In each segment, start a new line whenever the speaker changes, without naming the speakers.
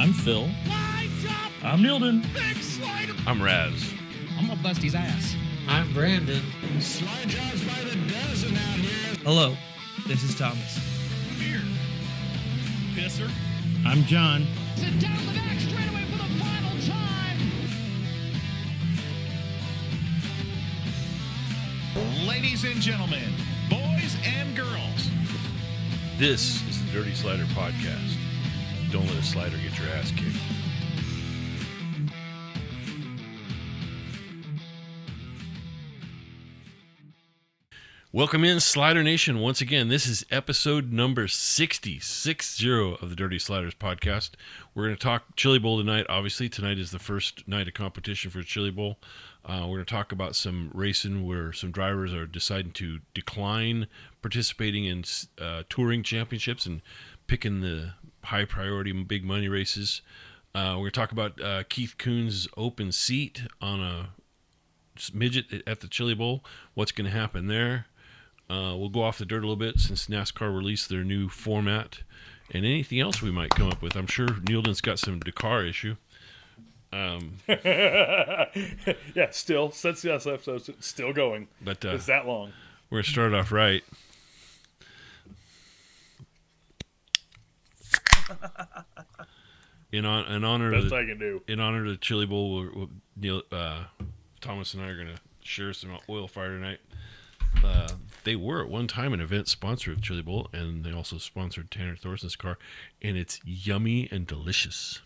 I'm Phil. I'm Nilden.
I'm Raz.
I'm gonna bust his ass.
I'm Brandon.
Slide jobs by the dozen out here.
Hello, this is Thomas.
Here. Pisser. I'm John.
Sit down the back straightaway for the final time.
Ladies and gentlemen, boys and girls.
This is the Dirty Slider Podcast. Don't let a slider get your ass kicked. Welcome in, Slider Nation. Once again, this is episode number 60 of the Dirty Sliders Podcast. We're going to talk Chili Bowl tonight. Obviously, tonight is the first night of competition for Chili Bowl. We're going to talk about some racing where some drivers are deciding to decline participating in touring championships and picking the high priority big money races. We're going to talk about Keith Kunz' open seat on a midget at the Chili Bowl. What's going to happen there? We'll go off the dirt a little bit since NASCAR released their new format and anything else we might come up with. I'm sure Neilden's got some Dakar issue.
Yeah, still, since the last episode, it's still going.
But
it's that long.
We're going to start off right. In honor
Best
of
I can do.
In honor of the Chili Bowl, Thomas and I are going to share some oil fire tonight. They were at one time an event sponsor of Chili Bowl, and they also sponsored Tanner Thorson's car, and it's yummy and delicious.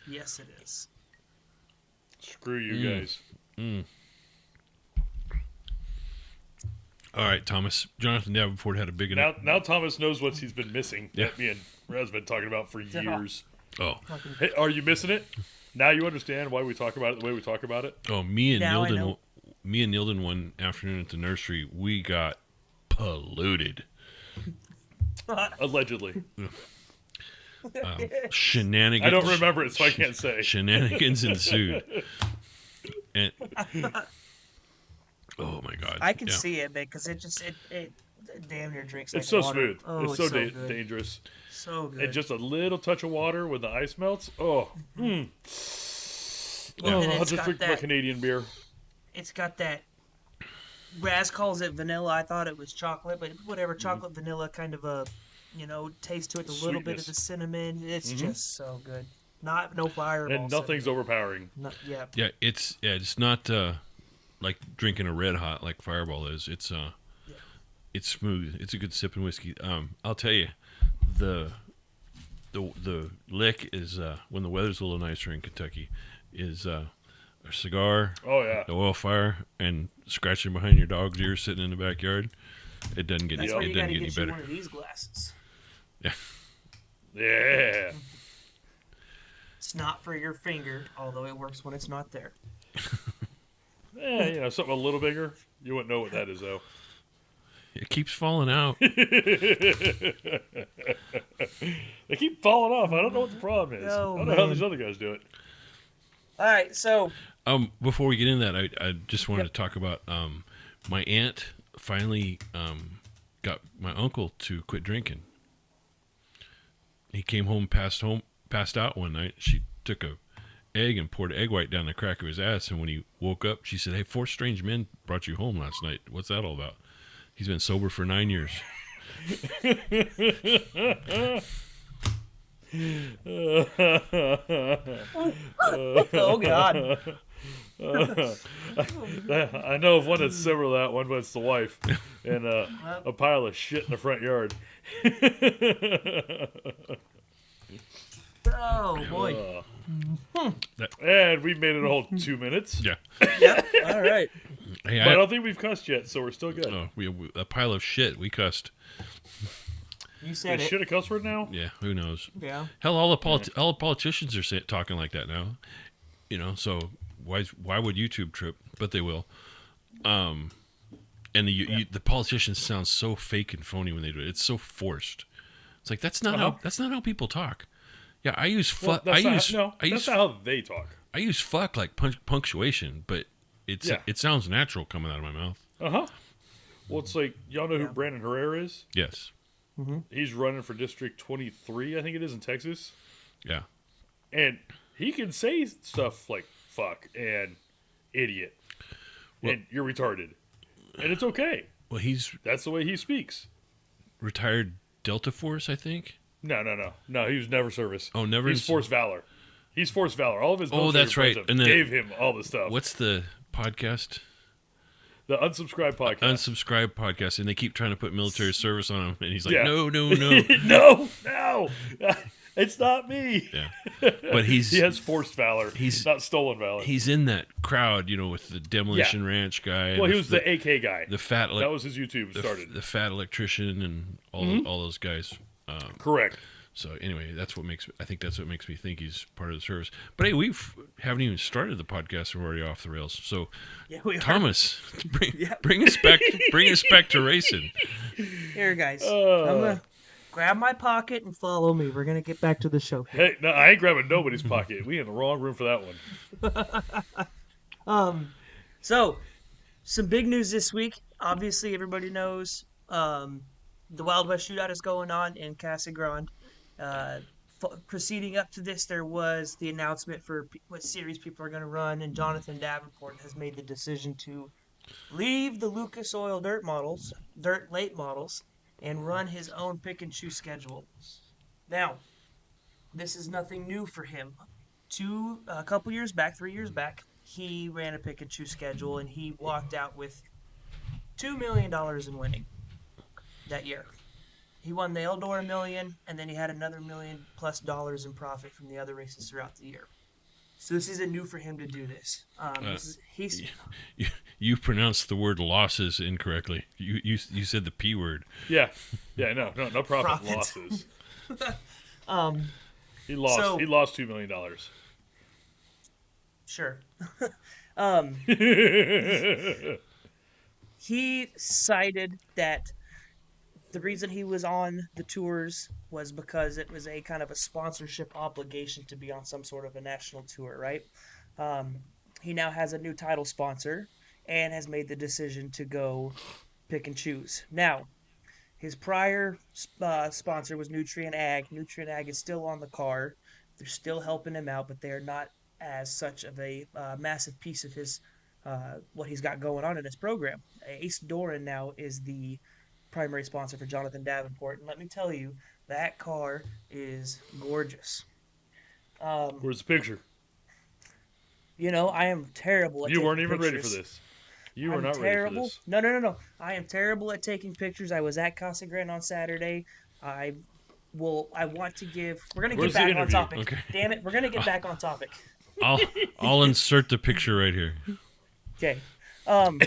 Yes, it is.
Screw you guys.
All right, Thomas. Jonathan Davenport had a big
Now Thomas knows what he's been missing.
Yeah.
That me and Raz been talking about for years.
Oh.
Hey, are you missing it? Now you understand why we talk about it the way we talk about it?
Oh, me and Nilden one afternoon at the nursery, we got polluted.
Allegedly.
Shenanigans.
I don't remember it, so I can't say.
Shenanigans ensued. And, oh my God!
I can see it because it damn near drinks.
It's
like
so
water.
smooth.
Oh,
it's so
good.
dangerous.
So good.
And just a little touch of water when the ice melts. Oh,
And
I'll
it's
just
got
drink my
that.
Canadian beer.
It's got that. Raz calls it vanilla. I thought it was chocolate, but whatever, chocolate vanilla kind of a, taste to it. A little bit of the cinnamon. It's just so good. No fireball.
And nothing's overpowering.
Yeah.
It's not like drinking a Red Hot like Fireball is. It's it's smooth. It's a good sipping whiskey. I'll tell you, the lick is when the weather's a little nicer in Kentucky is a cigar.
Oh yeah.
The oil fire and scratching behind your dog's ear sitting in the backyard. It doesn't get
That's
any.
why
It
you
doesn't
gotta
get any
get you
better.
one of these glasses.
Yeah.
Yeah.
It's not for your finger, although it works when it's not there.
Yeah, something a little bigger. You wouldn't know what that is though.
It keeps falling out.
They keep falling off. I don't know what the problem is.
Oh,
I don't know how
man.
these other guys do it.
All right, so
Before we get into that, I just wanted to talk about my aunt finally got my uncle to quit drinking. He came home, passed out one night. She took a egg and poured egg white down the crack of his ass, and when he woke up, she said, "Hey, 4 strange men brought you home last night. What's that all about?" He's been sober for 9 years.
oh god,
I know of one that's similar to that one, but it's the wife and a pile of shit in the front yard.
oh boy,
And we made it a whole 2 minutes.
Yeah.
yep. All right,
Hey,
But I don't think we've cussed yet, so we're still good.
we a pile of shit. We cussed.
you said
Is
it.
shit a cuss word now?
Yeah, who knows?
Yeah.
Hell, all the politicians are talking like that now. So why would YouTube trip? But they will. And the politicians sound so fake and phony when they do it. It's so forced. It's like that's not how people talk. Yeah, I use fuck.
That's not how they talk.
I use fuck like punctuation, but it sounds natural coming out of my mouth.
Well, it's like y'all know who Brandon Herrera is.
Yes.
He's running for District 23, I think it is, in Texas.
Yeah.
And he can say stuff like fuck and idiot and you're retarded. And it's okay.
Well,
That's the way he speaks.
retired Delta Force, I think.
No. He was never service.
Oh, never.
He's Force Valor. He's Force Valor. All of his military
that's right.
friends
And
gave him all the stuff.
What's the podcast?
The Unsubscribe podcast.
Unsubscribe podcast, and they keep trying to put military service on him, and he's like,
Yeah.
no.
no. It's not me.
Yeah, but
He has forced valor.
he's-
not stolen valor.
he's in that crowd, with the Demolition Ranch guy.
Well,
and
he was the AK guy.
the fat,
That was his YouTube
the,
started.
the fat electrician, and all those guys.
Correct.
So anyway, I think that's what makes me think he's part of the service. But hey, haven't even started the podcast. We're already off the rails. So
Yeah, we are.
Thomas, bring us back to racing.
Here, guys. I'm gonna grab my pocket and follow me. We're gonna get back to the show.
Hey, no, I ain't grabbing nobody's pocket. We in the wrong room for that one.
So, some big news this week. Obviously, everybody knows the Wild West Shootout is going on in Casa Grande. Proceeding up to this, there was the announcement for what series people are going to run, and Jonathan Davenport has made the decision to leave the Lucas Oil dirt late models, and run his own pick and choose schedule. Now, this is nothing new for him. A couple years back, 3 years back, he ran a pick and choose schedule, and he walked out with $2 million in winning that year. He won the Eldora $1 million, and then he had another $1 million+ in profit from the other races throughout the year. So this isn't new for him to do this.
You pronounced the word losses incorrectly. You said the P word.
Yeah, no profit
Profits.
losses. He
So-
lost $2 million.
Sure. He cited that the reason he was on the tours was because it was a kind of a sponsorship obligation to be on some sort of a national tour, right? He now has a new title sponsor and has made the decision to go pick and choose. Now, his prior sponsor was Nutrient Ag. Nutrient Ag is still on the car. They're still helping him out, but they're not as such of a massive piece of his what he's got going on in his program. Ace Doran now is the primary sponsor for Jonathan Davenport, and let me tell you, that car is gorgeous.
Where's the picture?
I am terrible at
You
taking
weren't even ready for
pictures.
this. You were
I'm
not
terrible.
ready for this.
No. I am terrible at taking pictures. I was at Casa Grande on Saturday. I want to give. We're gonna
Where's
get
the
back on
interview?
topic.
Okay.
Damn it, we're gonna get back on topic.
I'll insert the picture right here.
Okay. While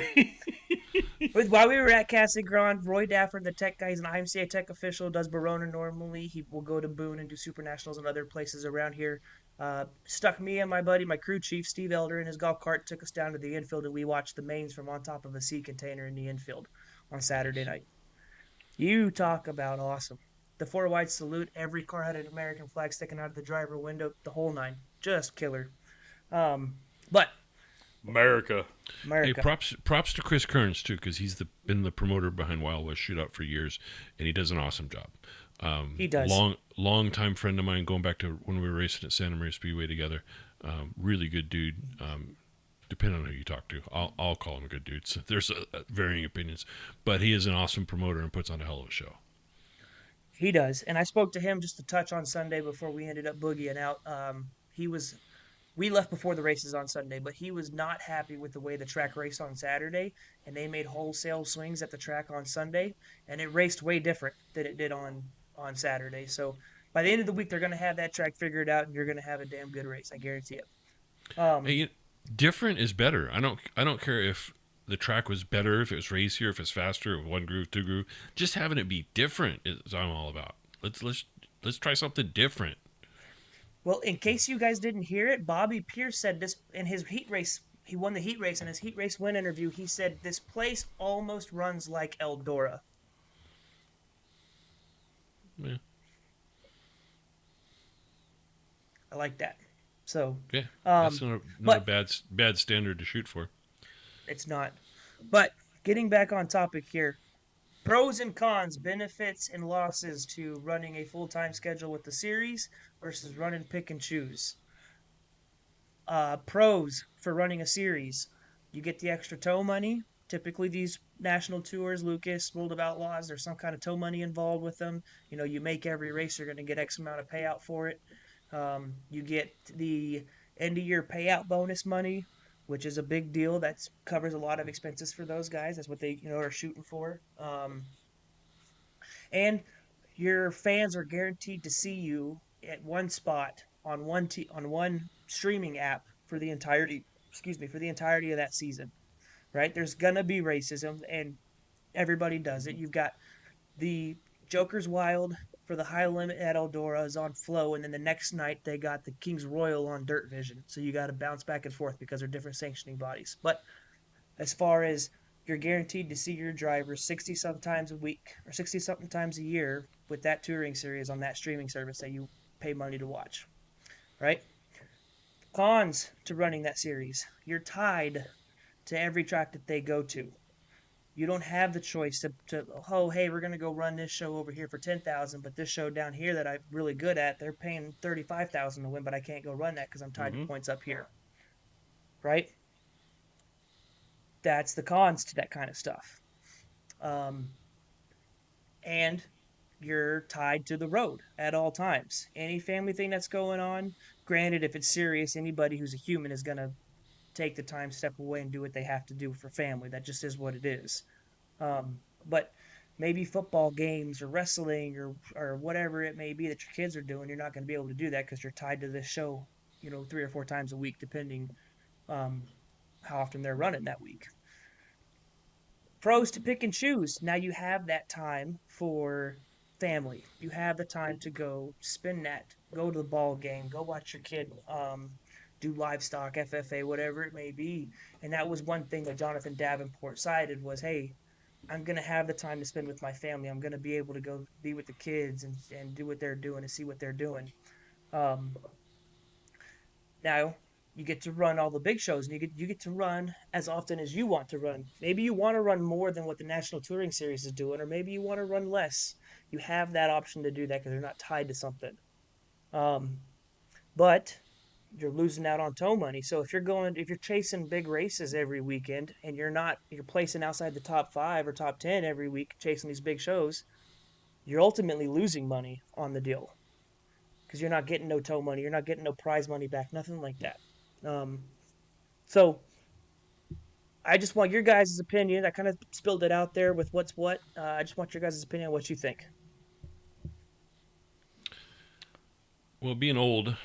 we were at Casa Grande, Roy Dafford, the tech guy, he's an IMCA tech official, does Verona normally. He will go to Boone and do Super Nationals and other places around here. Stuck me and my buddy, my crew chief, Steve Elder, in his golf cart, took us down to the infield, and we watched the mains from on top of a sea container in the infield on Saturday night. You talk about awesome. The 4-wide salute, every car had an American flag sticking out of the driver window, the whole nine. Just killer. But
America.
Hey, props to Chris Kearns too, because he's been the promoter behind Wild West Shootout for years, and he does an awesome job.
He does.
Long time friend of mine, going back to when we were racing at Santa Maria Speedway together. Really good dude. Depending on who you talk to, I'll call him a good dude. So there's varying opinions, but he is an awesome promoter and puts on a hell of a show.
He does, and I spoke to him just a touch on Sunday before we ended up boogieing out. We left before the races on Sunday, but he was not happy with the way the track raced on Saturday, and they made wholesale swings at the track on Sunday, and it raced way different than it did on Saturday. So by the end of the week, they're going to have that track figured out, and you're going to have a damn good race. I guarantee it.
Hey, different is better. I don't care if the track was better, if it was racier, if it's faster, if one groove, two groove. Just having it be different is what I'm all about. Let's try something different.
Well, in case you guys didn't hear it, Bobby Pierce said this in his heat race. He won the heat race. In his heat race win interview, he said this place almost runs like Eldora.
Yeah.
I like that. So
Yeah, that's not
but-
a bad standard to shoot for.
it's not. But getting back on topic here, Pros and cons, benefits and losses to running a full-time schedule with the series versus running pick and choose. Pros for running a series: you get the extra tow money. Typically, these national tours, Lucas, World of Outlaws, there's some kind of tow money involved with them. You know, you make every race, you're going to get X amount of payout for it. You get the end of year payout bonus money, which is a big deal. That covers a lot of expenses for those guys. That's what they are shooting for. And your fans are guaranteed to see you at one spot on one streaming app for the entirety. Excuse me, for the entirety of that season. Right? There's gonna be racism, and everybody does it. You've got the Joker's Wild for the high limit at Eldora is on Flow, and then the next night they got the King's Royal on Dirt Vision. So you got to bounce back and forth because they're different sanctioning bodies. But as far as you're guaranteed to see your drivers 60 sometimes a week or 60 something times a year with that touring series on that streaming service that you pay money to watch, right? Cons to running that series: you're tied to every track that they go to. You don't have the choice to oh, hey, we're going to go run this show over here for 10,000, but this show down here that I'm really good at, they're paying 35,000 to win, but I can't go run that because I'm tied to points up here, right? That's the cons to that kind of stuff. And you're tied to the road at all times. Any family thing that's going on, granted, if it's serious, anybody who's a human is going to take the time, step away, and do what they have to do for family. That just is what it is. But maybe football games or wrestling or whatever it may be that your kids are doing, you're not going to be able to do that because you're tied to this show, 3 or 4 times a week, depending how often they're running that week. Pros to pick and choose. Now you have that time for family. You have the time to go spin that, go to the ball game, go watch your kid do livestock, FFA, whatever it may be. And that was one thing that Jonathan Davenport cited was, hey, I'm going to have the time to spend with my family. I'm going to be able to go be with the kids and do what they're doing and see what they're doing. Now, you get to run all the big shows, and you get to run as often as you want to run. Maybe you want to run more than what the National Touring Series is doing, or maybe you want to run less. You have that option to do that because you're not tied to something. But you're losing out on tow money. So if you're chasing big races every weekend and you're placing outside the top 5 or top 10 every week chasing these big shows, you're ultimately losing money on the deal because you're not getting no tow money, you're not getting no prize money back, nothing like that. So I just want your guys' opinion. I kind of spilled it out there with what's what. I just want your guys' opinion on what you think.
Well, being old,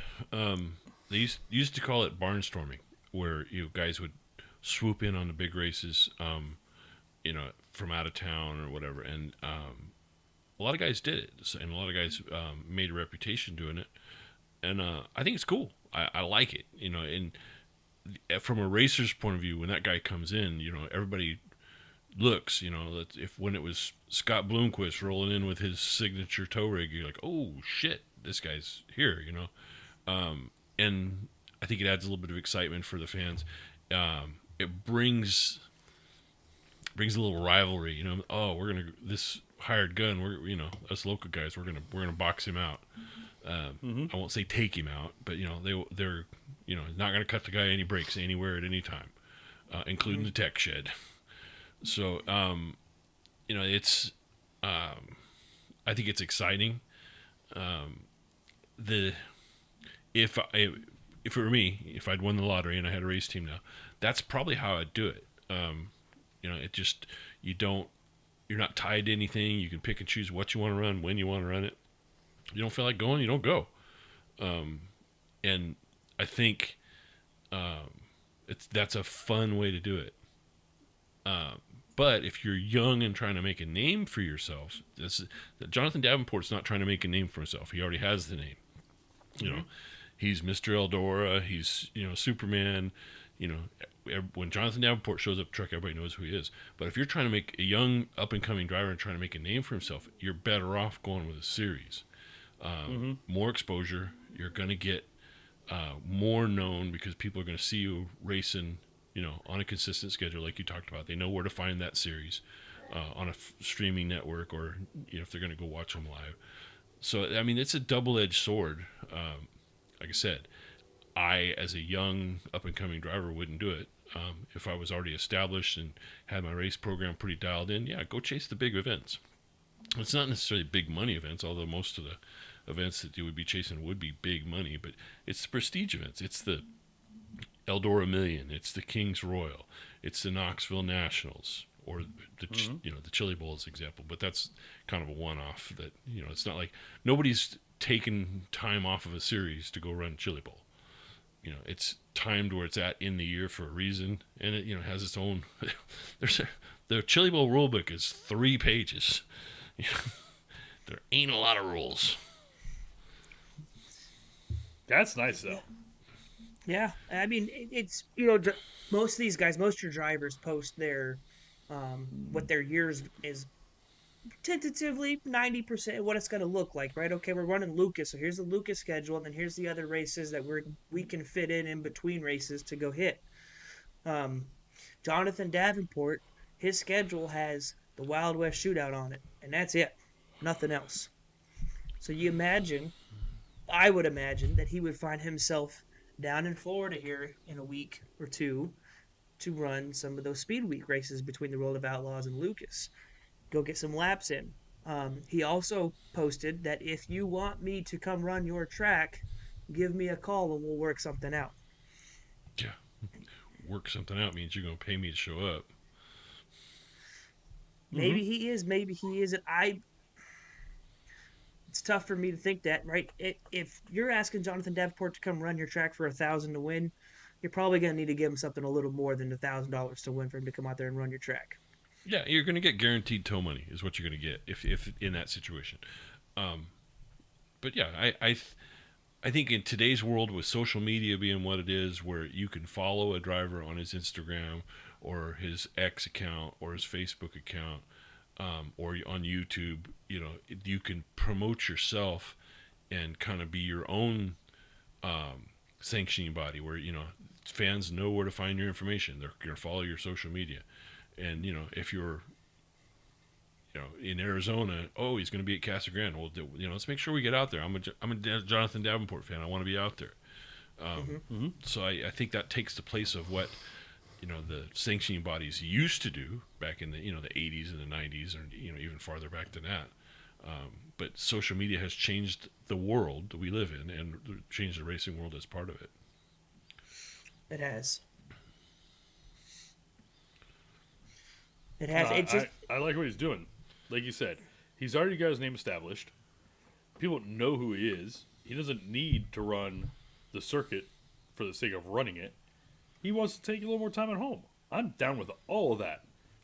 they used to call it barnstorming, where guys would swoop in on the big races, from out of town or whatever, and a lot of guys did it, and a lot of guys made a reputation doing it, and I think it's cool. I like it, and from a racer's point of view, when that guy comes in, everybody looks, when it was Scott Bloomquist rolling in with his signature tow rig, you're like, oh shit, this guy's here, and I think it adds a little bit of excitement for the fans. It brings a little rivalry, oh, this hired gun, us local guys, we're gonna box him out. I won't say take him out, but they're not gonna cut the guy any breaks anywhere at any time, including the tech shed. So it's I think it's exciting. If it were me, if I'd won the lottery and I had a race team now, that's probably how I'd do it. It just you're not tied to anything. You can pick and choose what you want to run, when you want to run it. You don't feel like going, you don't go. And I think that's a fun way to do it. But if you're young and trying to make a name for yourself, Jonathan Davenport's not trying to make a name for himself. He already has the name. He's Mr. Eldora. He's Superman. When Jonathan Davenport shows up truck, everybody knows who he is. But if you're trying to make a young up and coming driver and trying to make a name for himself, you're better off going with a series. More exposure. You're going to get more known because people are going to see you racing, on a consistent schedule like you talked about. They know where to find that series. on a streaming network, or if they're going to go watch them live. So I mean, it's a double-edged sword. Like I said, I, as a young up-and-coming driver, wouldn't do it. If I was already established and had my race program pretty dialed in, yeah, go chase the big events. It's not necessarily big money events, although most of the events that you would be chasing would be big money, but it's the prestige events. It's the Eldora Million, it's the King's Royal, it's the Knoxville Nationals, or the the Chili Bowl as example. But that's kind of a one-off. That it's not like nobody's taken time off of a series to go run Chili Bowl. It's timed where it's at in the year for a reason, and it has its own. The Chili Bowl rulebook is 3 pages. There ain't a lot of rules.
That's nice though.
Yeah, I mean, it's most of these guys, most of your drivers post their what their years is tentatively 90% what it's going to look like, right? Okay, we're running Lucas, so here's the Lucas schedule, and then here's the other races that we can fit in between races to go hit. Jonathan Davenport, his schedule has the Wild West Shootout on it, and that's it, nothing else. So I would imagine that he would find himself down in Florida here in a week or two to run some of those Speed Week races between the World of Outlaws and Lucas. Go get some laps in. He also posted that if you want me to come run your track, give me a call and we'll work something out.
Yeah. Work something out means you're going to pay me to show up.
Maybe he is, maybe he isn't. It's tough for me to think that, right? If you're asking Jonathan Davenport to come run your track for $1,000 to win, you're probably going to need to give him something a little more than $1,000 to win for him to come out there and run your track.
Yeah, you're going to get guaranteed tow money is what you're going to get if in that situation. But yeah, I think in today's world with social media being what it is, where you can follow a driver on his Instagram or his X account or his Facebook account, or on YouTube, you can promote yourself and kind of be your own sanctioning body where, fans know where to find your information. They're going to follow your social media. And, if you're, in Arizona, he's going to be at Casa Grande. Well, let's make sure we get out there. I'm a Jonathan Davenport fan. I want to be out there. So I think that takes the place of what, the sanctioning bodies used to do back in the, the 80s and the 90s, or, even farther back than that. But social media has changed the world that we live in and changed the racing world as part of it.
It has. It has.
I like what he's doing. Like you said, he's already got his name established. People know who he is. He doesn't need to run the circuit for the sake of running it. He wants to take a little more time at home. I'm down with all of that.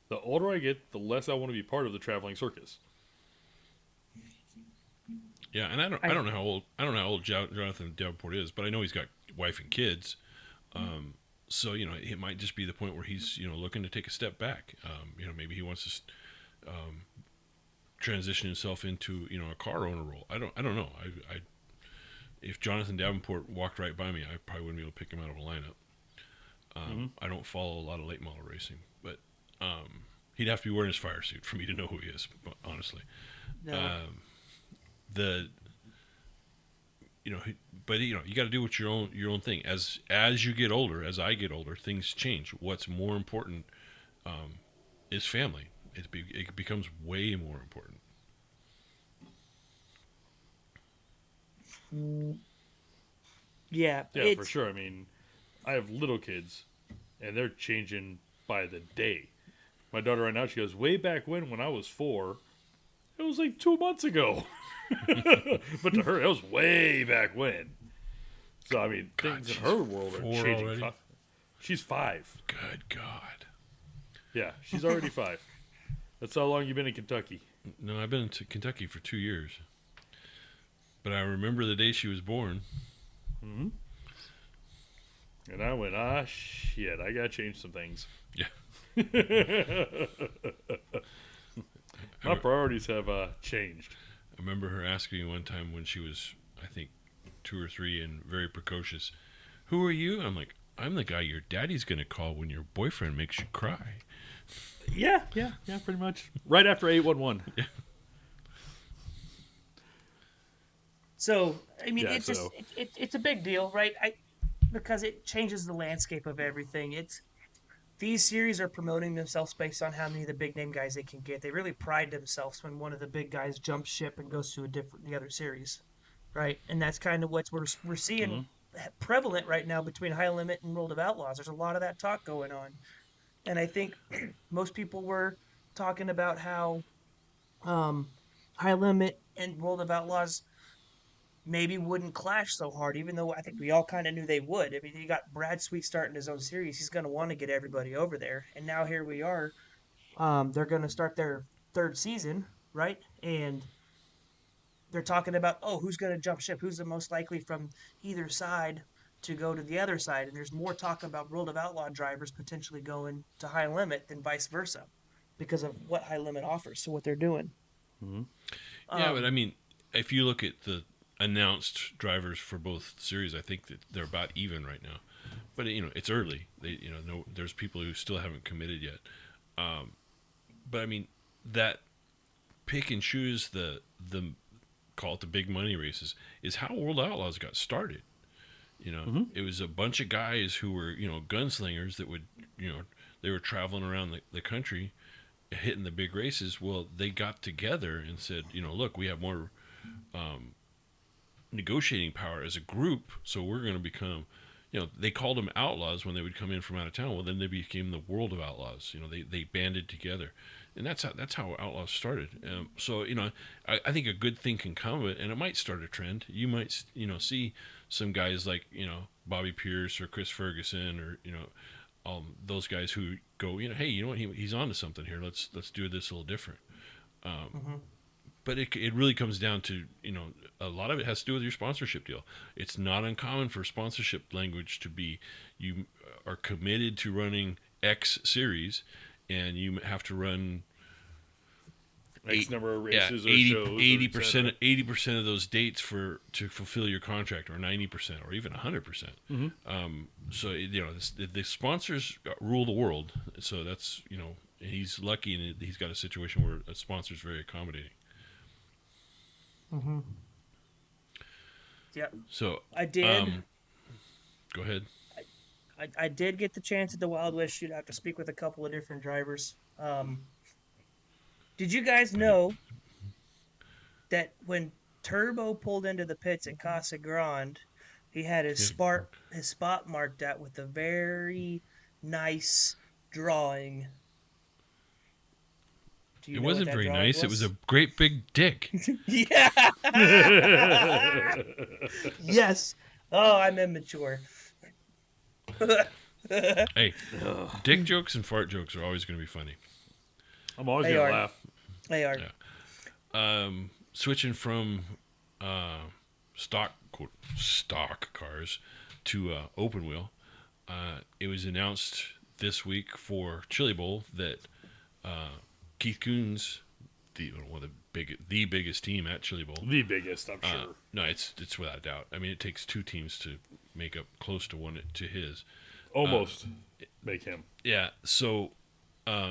The older I get, the less I want to be part of the traveling circus.
Yeah, and I don't know how old Jonathan Davenport is, but I know he's got wife and kids. So it might just be the point where he's looking to take a step back. Maybe he wants to transition himself into a car owner role. I don't know. If Jonathan Davenport walked right by me, I probably wouldn't be able to pick him out of a lineup. I don't follow a lot of late model racing, but he'd have to be wearing his fire suit for me to know who he is. Honestly,
No.
But you got to do what your own thing. As you get older, as I get older, things change. What's more important is family. It becomes way more important.
Yeah,
For sure. I mean, I have little kids, and they're changing by the day. My daughter right now, she goes, way back when I was 4, it was like 2 months ago. But to her, it was way back when. So, I mean, things in her world are changing.
Already?
She's 5.
Good God.
Yeah, she's already 5. That's how long you've been in Kentucky.
No, I've been to Kentucky for 2 years. But I remember the day she was born.
Mm-hmm. And I went, shit, I got to change some things.
Yeah.
My priorities have changed.
I remember her asking me one time when she was, I think, 2 or 3 and very precocious, "Who are you?" I'm like, "I'm the guy your daddy's going to call when your boyfriend makes you cry."
Yeah, pretty much. Right after 811.
Yeah.
So I mean,
Yeah,
it's just
so-
it's a big deal, right? Because it changes the landscape of everything. These series are promoting themselves based on how many of the big name guys they can get. They really pride themselves when one of the big guys jumps ship and goes to the other series, right? And that's kind of what we're seeing prevalent right now between High Limit and World of Outlaws. There's a lot of that talk going on, and I think most people were talking about how High Limit and World of Outlaws maybe wouldn't clash so hard, even though I think we all kind of knew they would. I mean, you got Brad Sweet starting his own series. He's going to want to get everybody over there. And now here we are. They're going to start their third season, right? And they're talking about, oh, who's going to jump ship? Who's the most likely from either side to go to the other side? And there's more talk about World of Outlaw drivers potentially going to High Limit than vice versa because of what High Limit offers. So what they're doing.
Yeah, but I mean, if you look at the announced drivers for both series, I think that they're about even right now. But it's early. There's people who still haven't committed yet. But I mean, that pick and choose the call it the big money races is how World Outlaws got started. It was a bunch of guys who were gunslingers that would they were traveling around the country hitting the big races. Well, they got together and said, look, we have more negotiating power as a group, so we're going to become, they called them outlaws when they would come in from out of town. Well, then they became the World of Outlaws. They banded together, and that's how Outlaws started. So I think a good thing can come of it, and it might start a trend. You might see some guys like Bobby Pierce or Chris Ferguson or those guys who go, hey, you know what, he's onto something here. Let's do this a little different. But it really comes down to, a lot of it has to do with your sponsorship deal. It's not uncommon for sponsorship language to be, you are committed to running X series, and you have to run
X number of races or
80,
shows.
80% of those dates to fulfill your contract, or 90%, or even 100%. So the sponsors rule the world. So that's he's lucky, and he's got a situation where a sponsor's very accommodating.
Yeah.
So
I did.
Go ahead.
I did get the chance at the Wild West Shootout to speak with a couple of different drivers. Did you guys know that when Turbo pulled into the pits in Casa Grande, he had his spot marked out with a very nice drawing?
It wasn't very nice. It was a great big dick.
Yeah. Yes. Oh, I'm immature.
Hey, dick jokes and fart jokes are always going to be funny.
I'm always
They
going
are.
to laugh.
They are.
Yeah. Switching from stock cars to open wheel, it was announced this week for Chili Bowl that Keith Kunz, the biggest team at Chili Bowl.
The biggest, I'm sure.
No, it's without a doubt. I mean, it takes two teams to make up close to one to his.
Almost make him.
Yeah, so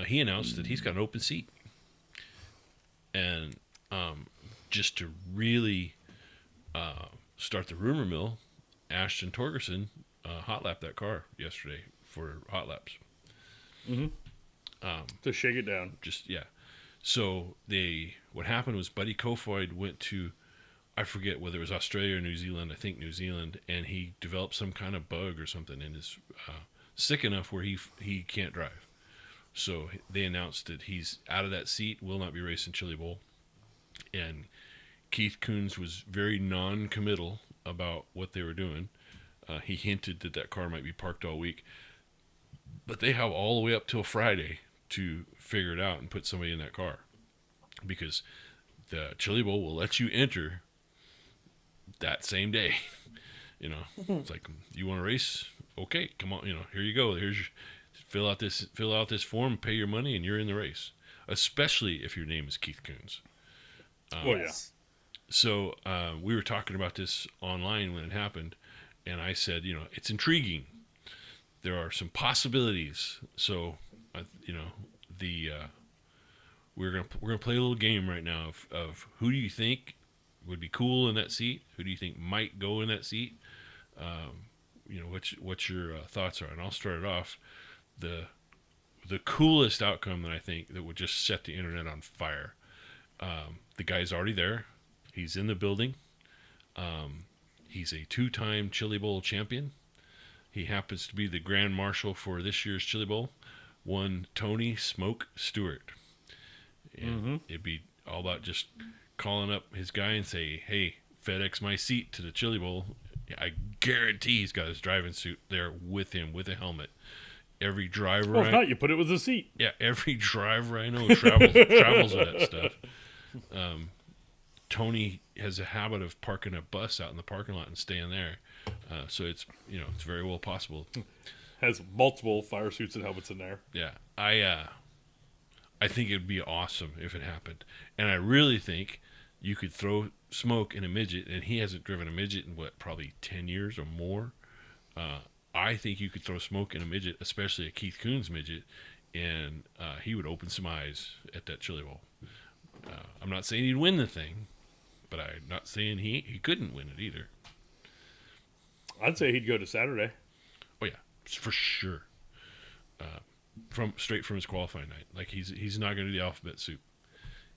he announced that he's got an open seat. And just to really start the rumor mill, Ashton Torgerson hot lapped that car yesterday for hot laps.
To shake it down.
So what happened was Buddy Kofoid went to, I forget whether it was Australia or New Zealand, I think New Zealand, and he developed some kind of bug or something and is sick enough where he can't drive. So they announced that he's out of that seat, will not be racing Chili Bowl. And Keith Kunz was very non-committal about what they were doing. He hinted that car might be parked all week. But they have all the way up till Friday to figure it out and put somebody in that car. Because the Chili Bowl will let you enter that same day. It's like, you want to race? Okay, come on, here you go. Fill out this form, pay your money, and you're in the race. Especially if your name is Keith Kunz.
Yeah.
So we were talking about this online when it happened, and I said, it's intriguing. There are some possibilities. So, we're gonna play a little game right now of who do you think would be cool in that seat? Who do you think might go in that seat? What your thoughts are, and I'll start it off. The coolest outcome that I think that would just set the internet on fire. The guy's already there. He's in the building. He's a 2-time Chili Bowl champion. He happens to be the Grand Marshal for this year's Chili Bowl. One Tony Smoke Stewart. And it'd be all about just calling up his guy and say, hey, FedEx my seat to the Chili Bowl. I guarantee he's got his driving suit there with him, with a helmet. Every driver,
Well, if not, you put it with a seat.
Yeah, every driver I know travels with that stuff. Tony has a habit of parking a bus out in the parking lot and staying there, so it's very well possible.
Has multiple fire suits and helmets in there.
Yeah, I think it'd be awesome if it happened, and I really think you could throw Smoke in a midget, and he hasn't driven a midget in probably 10 years or more. I think you could throw Smoke in a midget, especially a Keith Kunz midget, and he would open some eyes at that Chili Bowl. I'm not saying he'd win the thing, but I'm not saying he couldn't win it either.
I'd say he'd go to Saturday.
Oh yeah, for sure. Straight from his qualifying night, like he's not going to do the alphabet soup.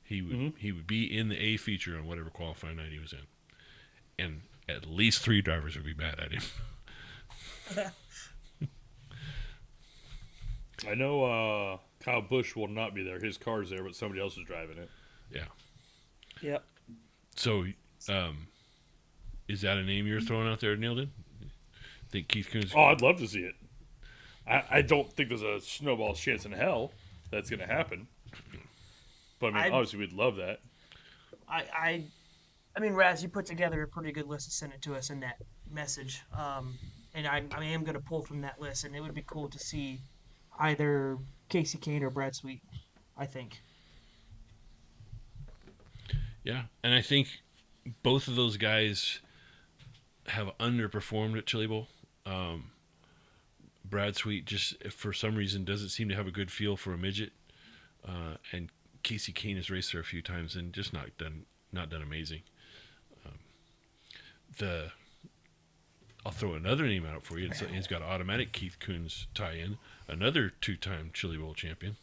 He would be in the A feature on whatever qualifying night he was in, and at least 3 drivers would be mad at him.
I know Kyle Busch will not be there. His car's there, but somebody else is driving it.
Yeah.
Yep.
So, is that a name you're throwing out there, Neildon? Think Keith Kunz?
Oh, I'd love to see it. I don't think there's a snowball's chance in hell that's going to happen. But I mean, obviously, we'd love that.
I mean, Raz, you put together a pretty good list and sent it to us in that message. And I am going to pull from that list, and it would be cool to see either Casey Kane or Brad Sweet, I think.
Yeah, and I think both of those guys have underperformed at Chili Bowl. Brad Sweet just, for some reason, doesn't seem to have a good feel for a midget. And Casey Kane has raced there a few times and just not done amazing. I'll throw another name out for you. He's got automatic Keith Kunz tie-in, another 2-time Chili Bowl champion.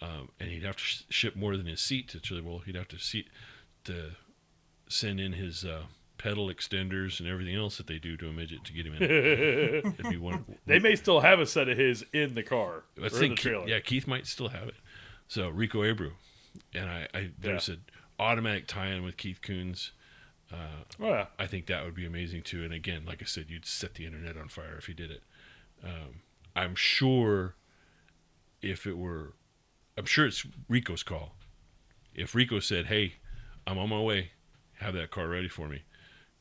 And he'd have to ship more than his seat to Chili Bowl. He'd have to send in his pedal extenders and everything else that they do to a midget to get him in. It'd be one.
They may still have a set of his in the car or in the trailer.
Yeah, Keith might still have it. So Rico Abreu, and there's an automatic tie-in with Keith Kunz. I think that would be amazing too. And again, like I said, you'd set the internet on fire if he did it. I'm sure it's Rico's call. If Rico said, "Hey, I'm on my way, have that car ready for me,"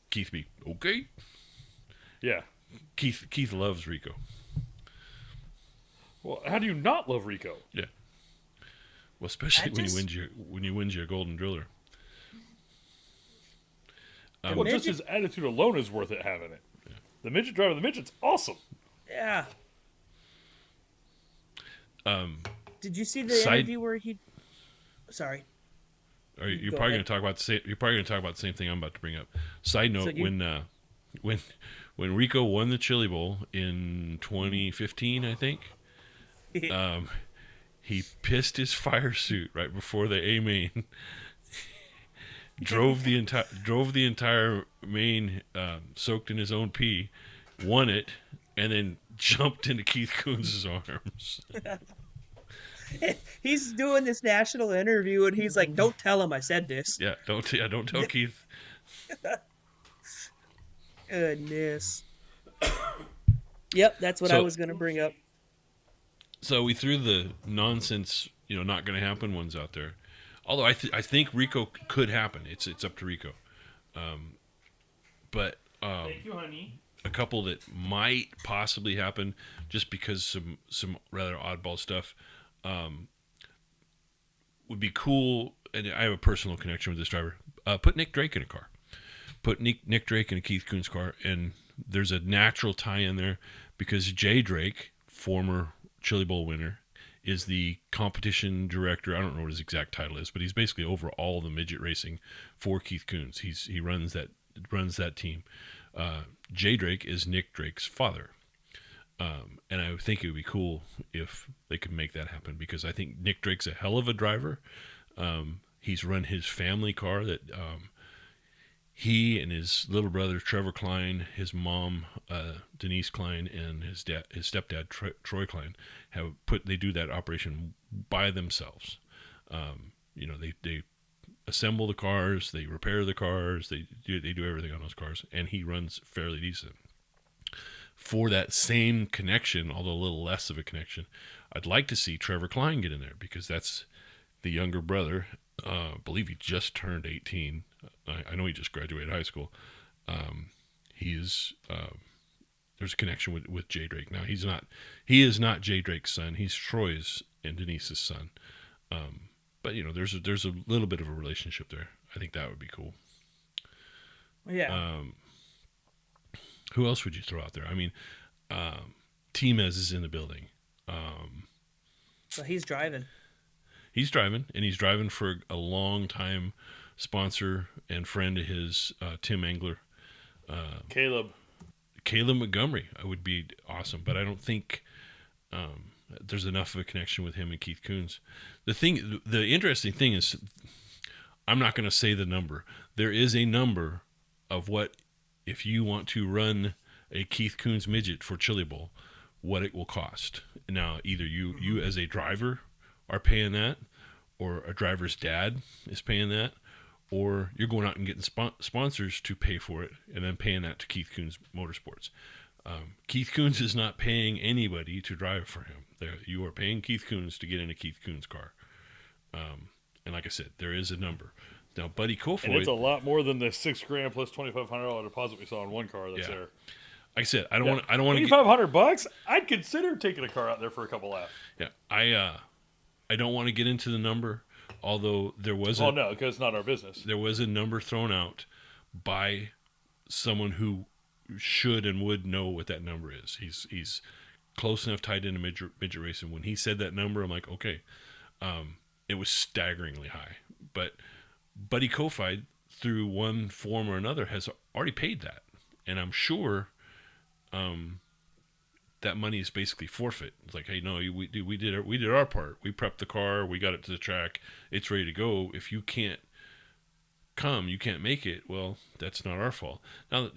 Keith be okay.
Yeah,
Keith loves Rico.
Well, how do you not love Rico?
Yeah. Well, especially when he wins your Golden Driller.
Well, just his attitude alone is worth it having it. Yeah. The midget driver, the midget's awesome.
Yeah. Did you see the interview where he? Sorry.
You're probably going to talk about the same thing I'm about to bring up. Side note: when Rico won the Chili Bowl in 2015, I think, he pissed his fire suit right before the A main. drove the entire main soaked in his own pee, won it, and then jumped into Keith Kunz's arms.
He's doing this national interview, and he's like, "Don't tell him I said this."
Yeah, don't tell Keith.
Goodness. Yep, that's what I was going to bring up.
So we threw the nonsense, not going to happen ones out there. Although I think Rico could happen. It's up to Rico. But
thank you, honey.
A couple that might possibly happen just because some rather oddball stuff would be cool. And I have a personal connection with this driver. Put Nick Drake in a car. Put Nick Drake in a Keith Kunz car, and there's a natural tie-in there because Jay Drake, former Chili Bowl winner, is the competition director. I don't know what his exact title is, but he's basically over all the midget racing for Keith Kunz. He runs that team. Jay Drake is Nick Drake's father. And I think it would be cool if they could make that happen, because I think Nick Drake's a hell of a driver. He's run his family car that he and his little brother Trevor Klein, his mom Denise Klein, and his stepdad Troy Klein they do that operation by themselves. They assemble the cars, they repair the cars, they do everything on those cars, and he runs fairly decent. For that same connection, although a little less of a connection, I'd like to see Trevor Klein get in there, because that's the younger brother. I believe he just turned 18. I know he just graduated high school. There's a connection with Jay Drake. Now he is not Jay Drake's son. He's Troy's and Denise's son. But there's a little bit of a relationship there. I think that would be cool.
Yeah.
Who else would you throw out there? I mean, Timez is in the building.
So he's driving.
He's driving for a long time sponsor and friend of his, Tim Engler.
Caleb
Montgomery would be awesome, but I don't think there's enough of a connection with him and Keith Kunz. The interesting thing is, I'm not going to say the number. There is a number of what, if you want to run a Keith Kunz midget for Chili Bowl, what it will cost. Now, either you as a driver are paying that, or a driver's dad is paying that, or you're going out and getting sponsors to pay for it and then paying that to Keith Kunz Motorsports. Keith Kunz is not paying anybody to drive for him. You are paying Keith Kunz to get in a Keith Kunz car. And like I said, there is a number. Now, Buddy Kofoid...
And it's a lot more than the $6,000 plus $2,500 deposit we saw in one car that's there.
Like I said, I don't want to...
$8,500? I'd consider taking a car out there for a couple laps.
Yeah, I don't want to get into the number, although there was
no, because it's not our business.
There was a number thrown out by someone who should and would know what that number is. He's close enough tied into midget racing. When he said that number, I'm like, okay. It was staggeringly high. But Buddy Kofoid, through one form or another, has already paid that. And I'm sure that money is basically forfeit. It's like, hey, no, we did our part. We prepped the car. We got it to the track. It's ready to go. If you can't come, you can't make it. Well, that's not our fault. Now,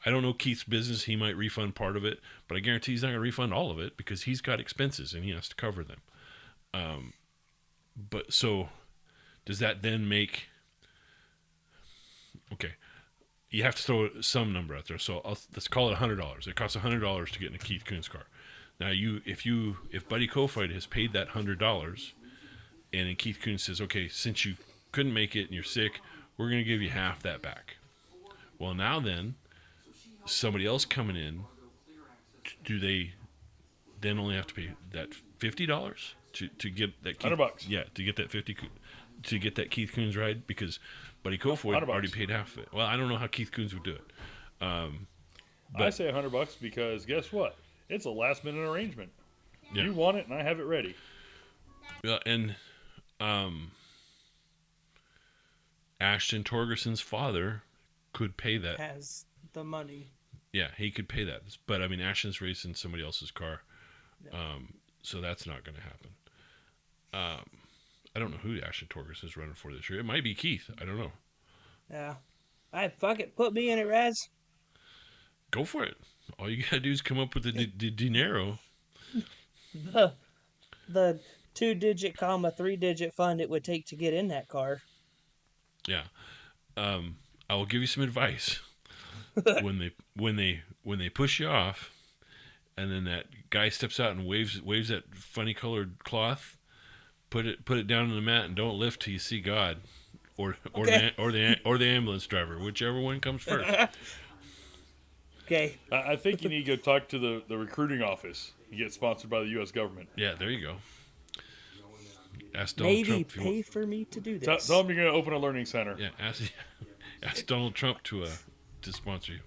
I don't know Keith's business. He might refund part of it, but I guarantee he's not going to refund all of it, because he's got expenses and he has to cover them. But so does that then make... Okay, you have to throw some number out there. So let's call it $100. It costs $100 to get in a Keith Kunz car. Now, if Buddy Kofoid has paid that $100, and then Keith Kunz says, okay, since you couldn't make it and you're sick, we're going to give you half that back. Well, now then, somebody else coming in, do they then only have to pay that $50 to get that Keith,
$100?
Yeah, to get that to get that Keith Kunz ride, because Buddy Kofoid already paid half of it. Well, I don't know how Keith Kunz would do it. But
I say $100 because guess what? It's a last minute arrangement.
Yeah.
You want it, and I have it ready.
Yeah, and Ashton Torgerson's father could pay that.
Has the money.
Yeah, he could pay that. But, I mean, Ashton's racing somebody else's car.
Yeah.
So that's not going to happen. I don't know who Ashton Torgerson's running for this year. It might be Keith. I don't know.
Yeah. Fuck it. Put me in it, Raz.
Go for it. All you got to do is come up with the dinero.
The 2-digit, 3-digit fund it would take to get in that car.
Yeah. I will give you some advice. when they push you off, and then that guy steps out and waves that funny colored cloth, put it down on the mat and don't lift till you see God, or the ambulance driver, whichever one comes first.
Okay.
I think you need to go talk to the recruiting office. You get sponsored by the U.S. government.
Yeah, there you go. Ask Donald
Maybe
Trump
pay for me to do this.
Tell them you're going to open a learning center.
Yeah, ask Donald Trump to sponsor you.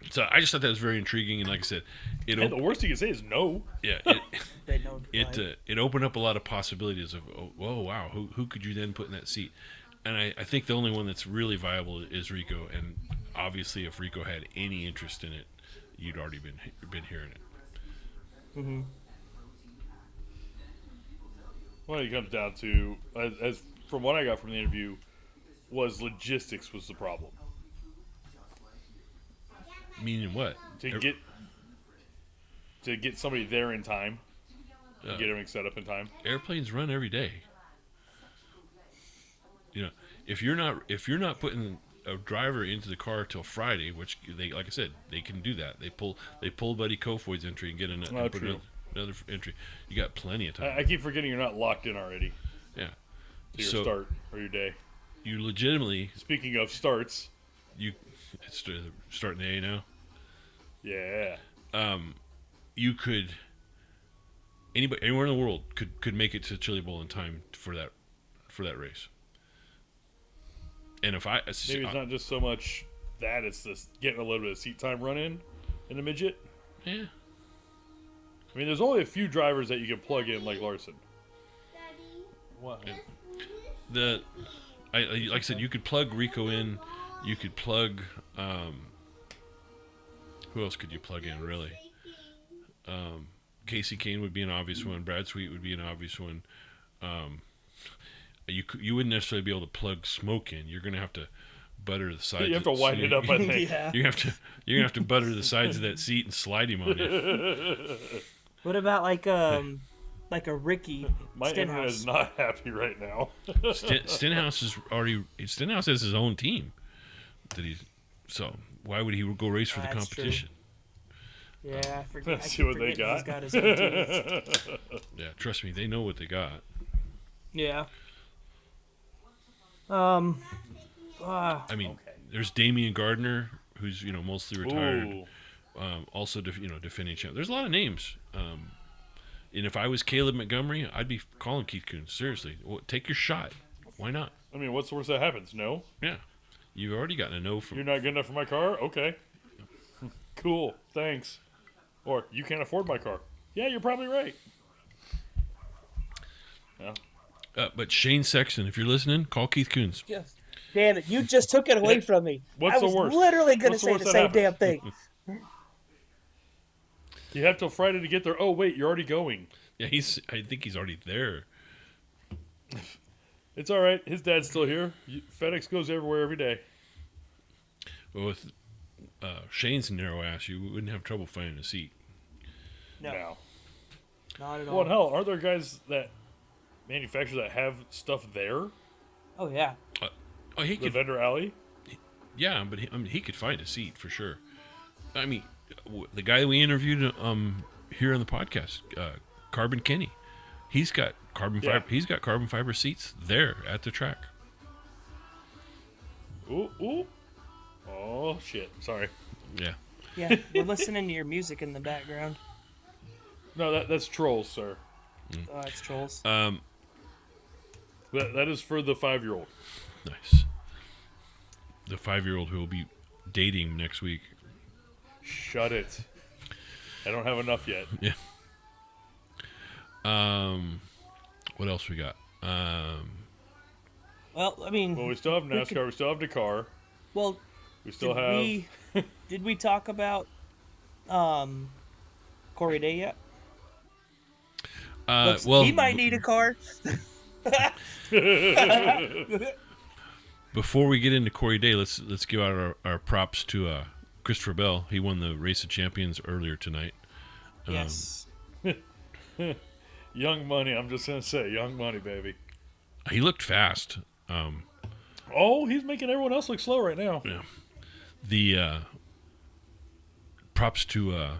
So I just thought that was very intriguing, and like I said,
And the worst you can say is no.
yeah,
They know
it opened up a lot of possibilities of wow, who could you then put in that seat? And I think the only one that's really viable is Rico, and obviously if Rico had any interest in it, you'd already been hearing it.
Mm-hmm.
Well, it comes down to, as from what I got from the interview, was logistics was the problem.
Meaning what?
To get somebody there in time, and get everything set up in time.
Airplanes run every day. You know, if you're not putting a driver into the car till Friday, which they, like I said, they can do that. They pull Buddy Kofoid's entry and get another entry. You got plenty of time.
I keep forgetting you're not locked in already.
Yeah.
To your start or your day.
You legitimately.
Speaking of starts,
it's starting the A now.
Yeah.
You could. Anywhere in the world could make it to Chili Bowl in time for that race. And if
maybe it's not just so much that, it's this getting a little bit of seat time run in the midget.
Yeah.
I mean, there's only a few drivers that you can plug in like Larson.
What?
Like I said, you could plug Rico in. You could plug. Who else could you plug in, really? Casey Kane would be an obvious one. Brad Sweet would be an obvious one. You wouldn't necessarily be able to plug Smoke in. You're going to have to butter the sides.
You have to wind it up, I think.
Yeah.
You're gonna have to butter the sides of that seat and slide him on you.
What about like a Ricky
My internet
Stenhouse?
is not happy right now.
Stenhouse has his own team so why would he go race for the
That's
competition?
True. Yeah, I forget.
Let's see what they got.
He's got his own team.
Yeah, trust me, they know what they got.
Yeah.
I mean, there's Damian Gardner, who's mostly retired.
Ooh.
Also, defending champ. There's a lot of names. And if I was Caleb Montgomery, I'd be calling Keith Kunz. Seriously, take your shot. Why not?
I mean, what's the worst that happens? No?
Yeah, you've already gotten a no from.
You're not good enough for my car? Okay. Cool. Thanks. Or, you can't afford my car. Yeah, you're probably right. Yeah.
But Shane Sexton, if you're listening, call Keith Kunz.
Yes. Damn it! You just took it away from me.
What's
I was
the worst?
literally going to
What's the
say
worst
the
that
same
happens?
damn thing.
You have till Friday to get there. Oh, wait, you're already going.
Yeah, I think he's already there.
It's all right. His dad's still here. FedEx goes everywhere every day.
But with Shane's narrow ass, you wouldn't have trouble finding a seat.
No, not at all.
Well, and hell, aren't there guys that manufacture that have stuff there?
Oh yeah.
He
The
could.
vendor alley?
Yeah, but he could find a seat for sure. I mean, the guy we interviewed here on the podcast, Carbon Kenny, he's got carbon fiber. He's got carbon fiber seats there at the track.
Ooh. Oh shit! Sorry.
Yeah.
Yeah, we're listening to your music in the background.
No, that's trolls, sir.
Oh, it's trolls.
That is for the 5-year-old.
Nice. The 5-year-old who will be dating next week.
Shut it. I don't have enough yet.
Yeah. What else we got?
Well, I mean.
Well, we still have NASCAR. We still have Dakar.
Well,
We still have.
Did we talk about Corey Day yet? He might need a car.
Before we get into Corey Day, let's give out our props to Christopher Bell. He won the Race of Champions earlier tonight.
Yes.
Young money. I'm just gonna say, young money, baby.
He looked fast.
He's making everyone else look slow right now.
Yeah. The props to I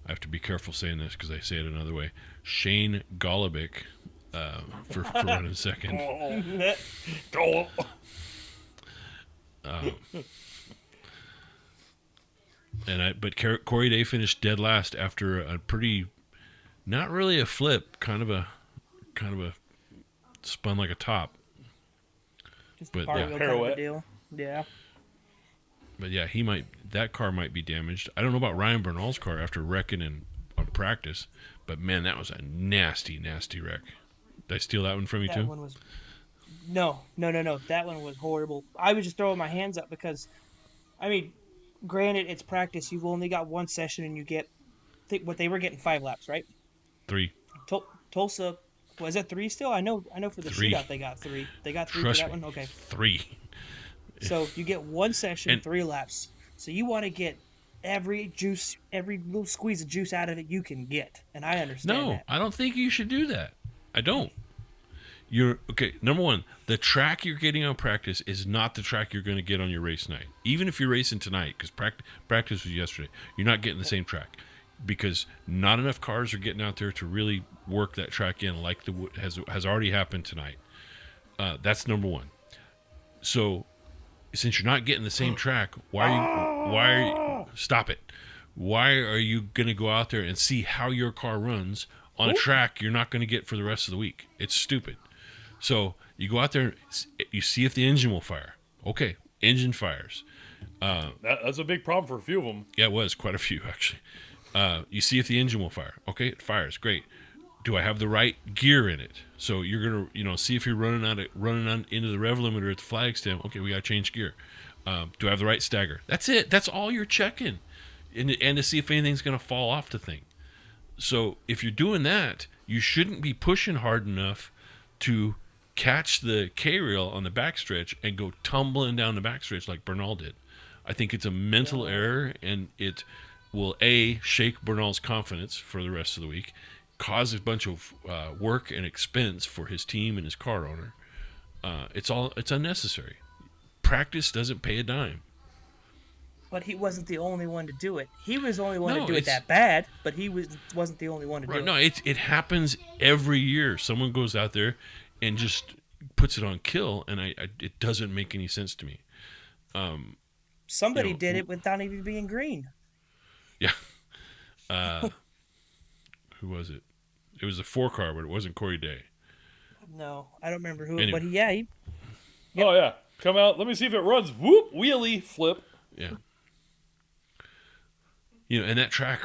have to be careful saying this because I say it another way. Shane Golobic for running second.
Go.
But Corey Day finished dead last after a pretty, not really a flip, kind of a spun like a top.
Just
But,
a cargo
yeah.
kind of a
Pirouette.
deal. Yeah.
But yeah, that car might be damaged. I don't know about Ryan Bernal's car after wrecking on practice, but man, that was a nasty, nasty wreck. Did I steal that one from you
That
too?
one was no. That one was horrible. I was just throwing my hands up because, I mean, granted, it's practice. You've only got one session, and you get what they were getting 5 laps, right?
3.
Tulsa was it 3 still? I know for the
3.
shootout they got 3. They got 3
Trust
for that
me,
one. Okay,
3.
so you get one session,
And-
3 laps. So you want to get every little squeeze of juice out of it you can get, and I understand
No,
that.
I don't think you should do that. I don't. You're okay. Number one, the track you're getting on practice is not the track you're going to get on your race night. Even if you're racing tonight, because practice was yesterday, you're not getting the same track because not enough cars are getting out there to really work that track in like has already happened tonight. That's number one. So, since you're not getting the same track, why are you stop it? Why are you going to go out there and see how your car runs on a track you're not going to get for the rest of the week? It's stupid. So you go out there, you see if the engine will fire. Okay, engine fires.
That's a big problem for a few of them.
Yeah, it was quite a few actually. You see if the engine will fire. Okay, it fires. Great. Do I have the right gear in it? So you're gonna, see if you're running on into the rev limiter at the flag stem. Okay, we gotta change gear. Do I have the right stagger? That's it. That's all you're checking, and to see if anything's gonna fall off the thing. So if you're doing that, you shouldn't be pushing hard enough to catch the K-rail on the backstretch and go tumbling down the backstretch like Bernal did. I think it's a mental error, and it will shake Bernal's confidence for the rest of the week, cause a bunch of work and expense for his team and his car owner. It's unnecessary. Practice doesn't pay a dime.
But he wasn't the only one to do it. He was the only one
No,
to do it that bad, but he wasn't the only one to do it.
No, it happens every year. Someone goes out there and just puts it on kill, and it doesn't make any sense to me.
Somebody did it without even being green.
Yeah. Who was it? It was the 4 car, but it wasn't Corey Day.
No, I don't remember who.
Anyway.
But he
Oh yeah, come out. Let me see if it runs. Whoop, wheelie, flip.
Yeah. And that track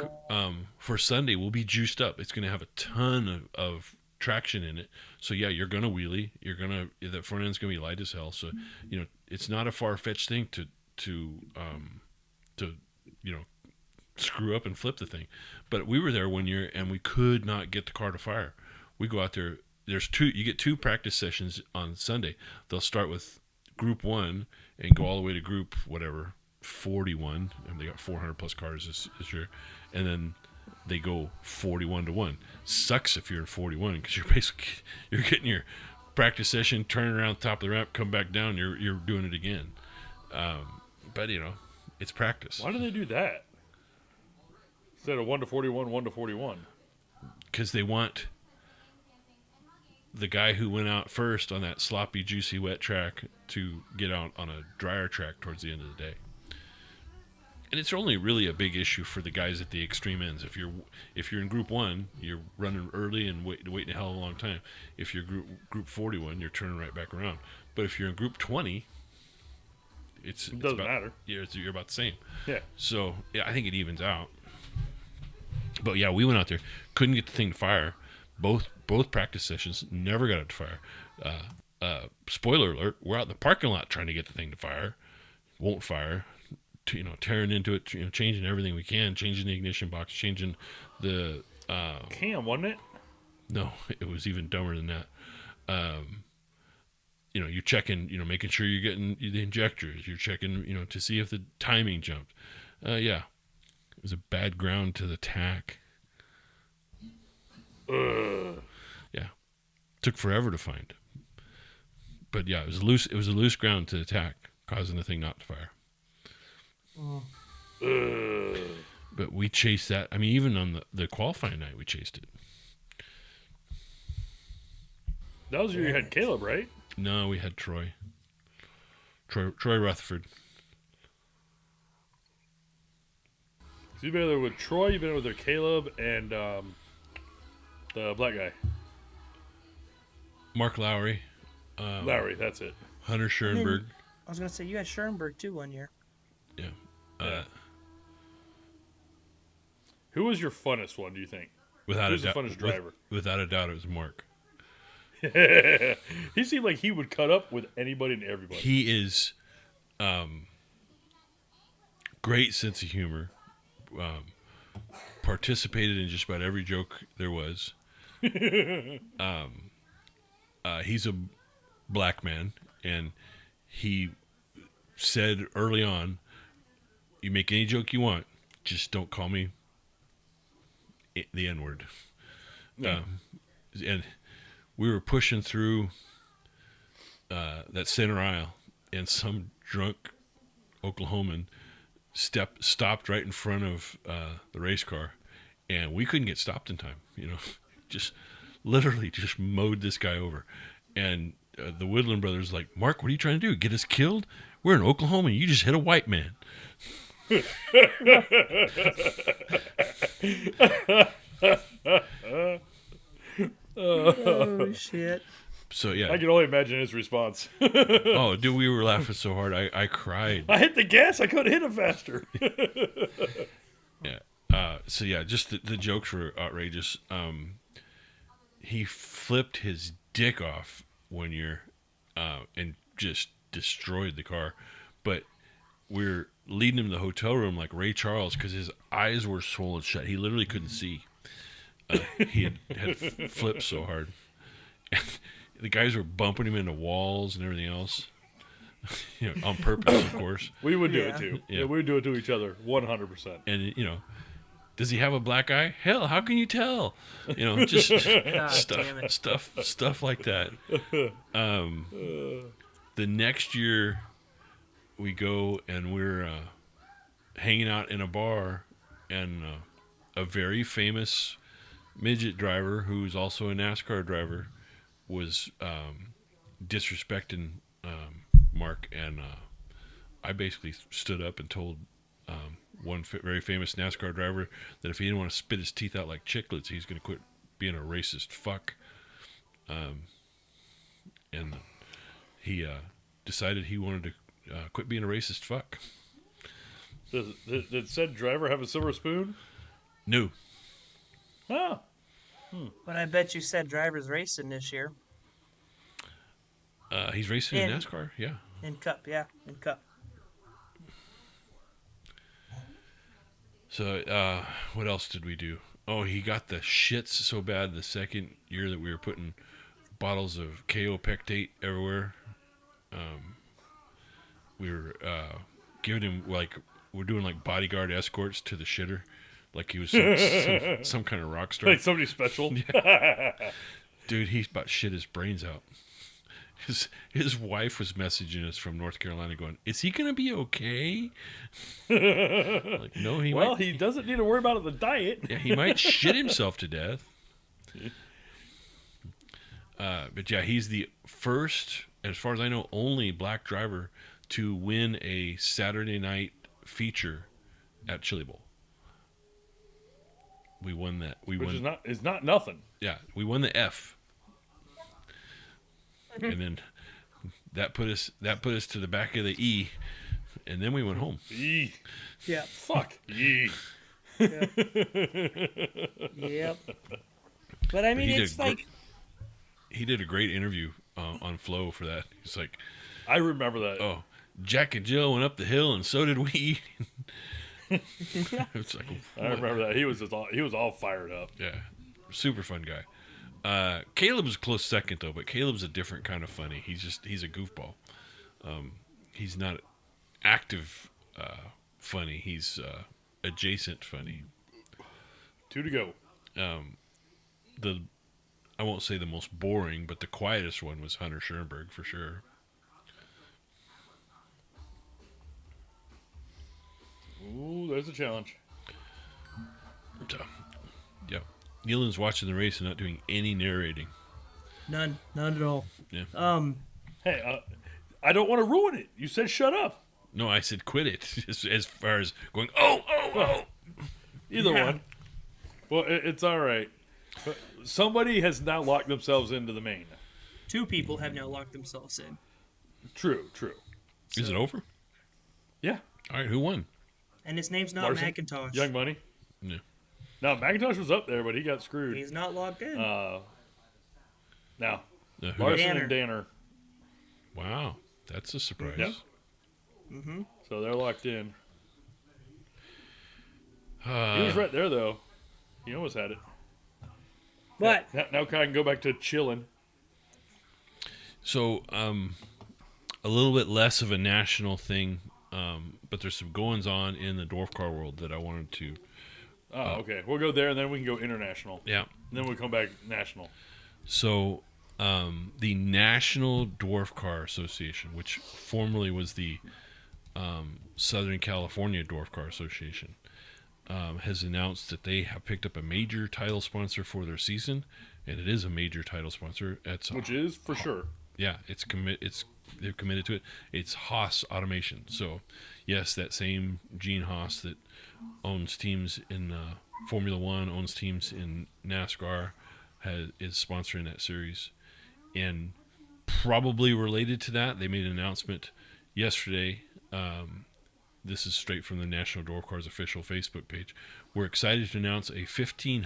for Sunday will be juiced up. It's going to have a ton of traction in it. So yeah, you're going to wheelie. The front end's going to be light as hell. So it's not a far-fetched thing to screw up and flip the thing. But we were there one year and we could not get the car to fire. We go out there. You get 2 practice sessions on Sunday. They'll start with group 1 and go all the way to group 41, and they got 400 plus cars this year, and then they go 41 to 1. Sucks if you're in 41 because you're getting your practice session, turning around the top of the ramp, come back down, you're doing it again. But it's practice.
Why do they do that instead of 1 to 41, 1 to 41?
Because they want the guy who went out first on that sloppy, juicy, wet track to get out on a drier track towards the end of the day. And it's only really a big issue for the guys at the extreme ends. If you're in Group 1, you're running early and waiting a hell of a long time. If you're Group 41, you're turning right back around. But if you're in Group 20, it
doesn't matter.
You're about the same.
Yeah.
So yeah, I think it evens out. But yeah, we went out there, couldn't get the thing to fire. Both practice sessions never got it to fire. Spoiler alert: we're out in the parking lot trying to get the thing to fire. Won't fire. Tearing into it, changing everything we can, changing the ignition box, changing the
Cam, wasn't it?
No, it was even dumber than that. You're checking, making sure you're getting the injectors. You're checking, to see if the timing jumped. Yeah, it was a bad ground to the tack. Yeah, took forever to find. But yeah, it was a loose ground to the tack, causing the thing not to fire. But we chased that. I mean, even on the qualifying night, we chased it.
That was you had Caleb, right?
No, we had Troy Rutherford.
So you've been there with Troy, you've been with Caleb, and the black guy.
Mark Lowry.
Lowry, that's it.
Hunter Schoenberg.
I was gonna say you had Schoenberg too one year.
Yeah.
Who was your funnest one, do you think?
Without
Who's
a doubt,
the funnest driver?
Without a doubt, it was Mark.
He seemed like he would cut up with anybody and everybody.
He is great sense of humor. Participated in just about every joke there was. He's a black man, and he said early on, "You make any joke you want, just don't call me the N-word."
No.
And we were pushing through that center aisle, and some drunk Oklahoman stopped right in front of the race car, and we couldn't get stopped in time. Just literally just mowed this guy over. And the Woodland brothers like, "Mark, what are you trying to do? Get us killed? We're in Oklahoma, and you just hit a white man."
Oh shit!
So yeah.
I can only imagine his response.
Oh, dude, we were laughing so hard, I cried.
I hit the gas. I couldn't hit it faster.
Yeah. So yeah, just the jokes were outrageous. He flipped his dick off one year, and just destroyed the car. But we're leading him to the hotel room like Ray Charles because his eyes were swollen shut. He literally couldn't see. He had flipped so hard. And the guys were bumping him into walls and everything else. On purpose, of course.
We would do
Yeah.
it too.
Yeah.
Yeah, we would do it to each other 100%.
And does he have a black eye? Hell, how can you tell? Just
damn it.
stuff like that. The next year, we go and we're hanging out in a bar, and a very famous midget driver who's also a NASCAR driver was disrespecting Mark, and I basically stood up and told one very famous NASCAR driver that if he didn't want to spit his teeth out like chiclets, he's going to quit being a racist fuck. And he decided he wanted to quit being a racist fuck.
Did said driver have a silver spoon?
No.
Oh.
But I bet you said driver's racing this year
He's racing in
In-
NASCAR, yeah.
in Cup. Yeah, in Cup.
So, what else did we do? Oh, he got the shits so bad the second year that we were putting bottles of KO Pectate everywhere. We were giving him, we're doing bodyguard escorts to the shitter. Like he was some kind of rock star.
Like somebody special?
Dude, he's about shit his brains out. His wife was messaging us from North Carolina going, "Is he going to be okay?" No, he
Well,
might.
he doesn't need to worry about the diet.
Yeah, he might shit himself to death. But yeah, he's the first, as far as I know, only black driver to win a Saturday night feature at Chili Bowl. We won that.
Which is not nothing.
Yeah, we won the F. And then that put us to the back of the E, and then we went home.
Yee.
Yeah.
Fuck. Yee.
Yep. But I mean,
he
it's
did
like
he did a great interview on Flow for that. He's like,
I remember that.
"Oh, Jack and Jill went up the hill, and so did we." It's like,
I remember that. He was all fired up.
yeah, super fun guy. Caleb's a close second though, but Caleb's a different kind of funny. He's a goofball. He's not active funny. He's adjacent funny.
2 to go.
I won't say the most boring, but the quietest one was Hunter Schoenberg for sure.
Ooh, there's a challenge.
So, yeah, Nealon's watching the race and not doing any narrating.
none at all.
Yeah.
Hey, I don't want to ruin it. You said shut up.
No, I said quit it. As far as going, oh.
Either
Yeah.
one. Well, it's all right. But somebody has now locked themselves into the main.
2 people have now locked themselves in.
True.
Is it over?
Yeah.
All right, who won?
And his name's not
Larson?
Macintosh.
Young Money.
Yeah.
No, McIntosh was up there, but he got screwed.
He's not logged in.
Now,
Who
Larson
Danner.
and Danner.
Wow, that's a surprise.
Yep. So they're locked in. He was right there, though. He almost had it.
But
Now Kai can go back to chilling.
So, a little bit less of a national thing, but there's some goings on in the dwarf car world that I wanted to.
Oh, okay. We'll go there, and then we can go international.
Yeah.
And then we'll come back national.
So, the National Dwarf Car Association, which formerly was the Southern California Dwarf Car Association, has announced that they have picked up a major title sponsor for their season, and it is a major title sponsor.
Which is for sure.
Yeah, they've committed to it. It's Haas Automation. So, yes, that same Gene Haas that owns teams in Formula One, owns teams in NASCAR, is sponsoring that series. And probably related to that, they made an announcement yesterday. This is straight from the National Dwarf Cars official Facebook page. We're excited to announce a $1,500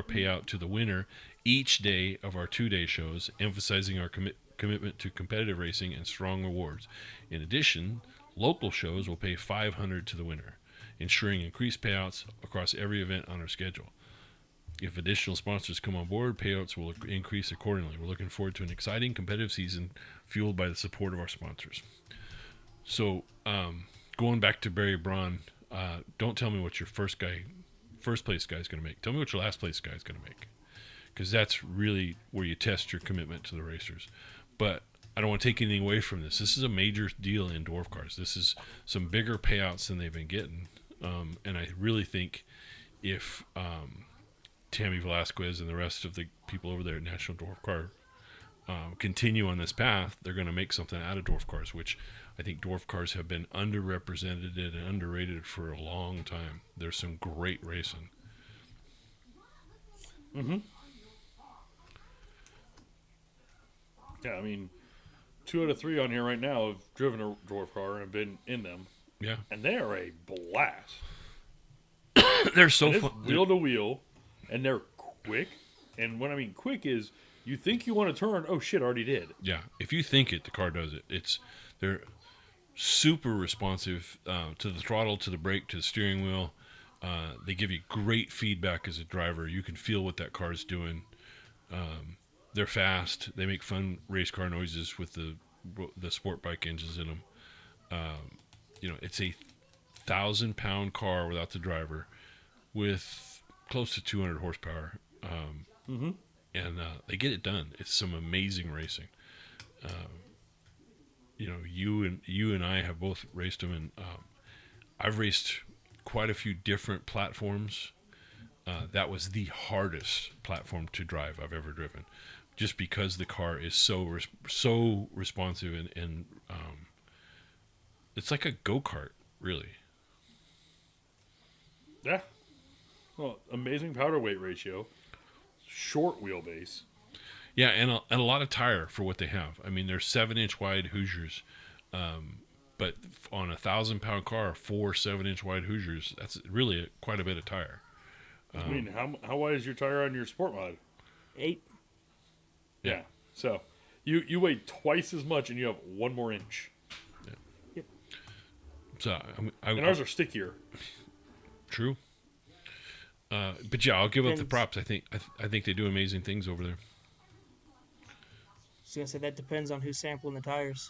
payout to the winner each day of our 2-day shows, emphasizing our commitment to competitive racing and strong rewards. In addition, local shows will pay $500 to the winner, ensuring increased payouts across every event on our schedule. If additional sponsors come on board, payouts will increase accordingly. We're looking forward to an exciting competitive season fueled by the support of our sponsors. So, going back to Barry Braun, don't tell me what your first place guy is going to make. Tell me what your last place guy is going to make, because that's really where you test your commitment to the racers. But I don't want to take anything away from this. This is a major deal in dwarf cars. This is some bigger payouts than they've been getting, and I really think if Tammy Velasquez and the rest of the people over there at National Dwarf Car continue on this path, they're going to make something out of dwarf cars, which I think dwarf cars have been underrepresented and underrated for a long time. There's some great racing.
Yeah, I mean, 2 out of 3 on here right now have driven a dwarf car and have been in them.
Yeah.
And they are a blast.
They're so
It's
fun.
wheel to wheel, and they're quick. And what I mean quick is you think you want to turn, oh shit, I already did.
Yeah, if you think it, the car does it. They're super responsive to the throttle, to the brake, to the steering wheel. They give you great feedback as a driver. You can feel what that car is doing. They're fast. They make fun race car noises with the sport bike engines in them. It's a 1,000-pound car without the driver, with close to 200 horsepower. And they get it done. It's some amazing racing. You and I have both raced them, and I've raced quite a few different platforms. That was the hardest platform to drive I've ever driven, just because the car is so responsive and it's like a go-kart, really.
Yeah. Well, amazing powder weight ratio, short wheelbase.
Yeah, and a lot of tire for what they have. I mean, they're 7-inch wide Hoosiers, but on a 1,000-pound car, 4 7-inch wide Hoosiers, that's really quite a bit of tire.
I mean, how wide is your tire on your sport mod?
8.
Yeah. So you weigh twice as much and you have 1 more inch.
Yeah.
Yep.
So
And ours are stickier.
True. But yeah, I'll give up the props. I think they do amazing things over there.
I was gonna say that depends on who's sampling the tires.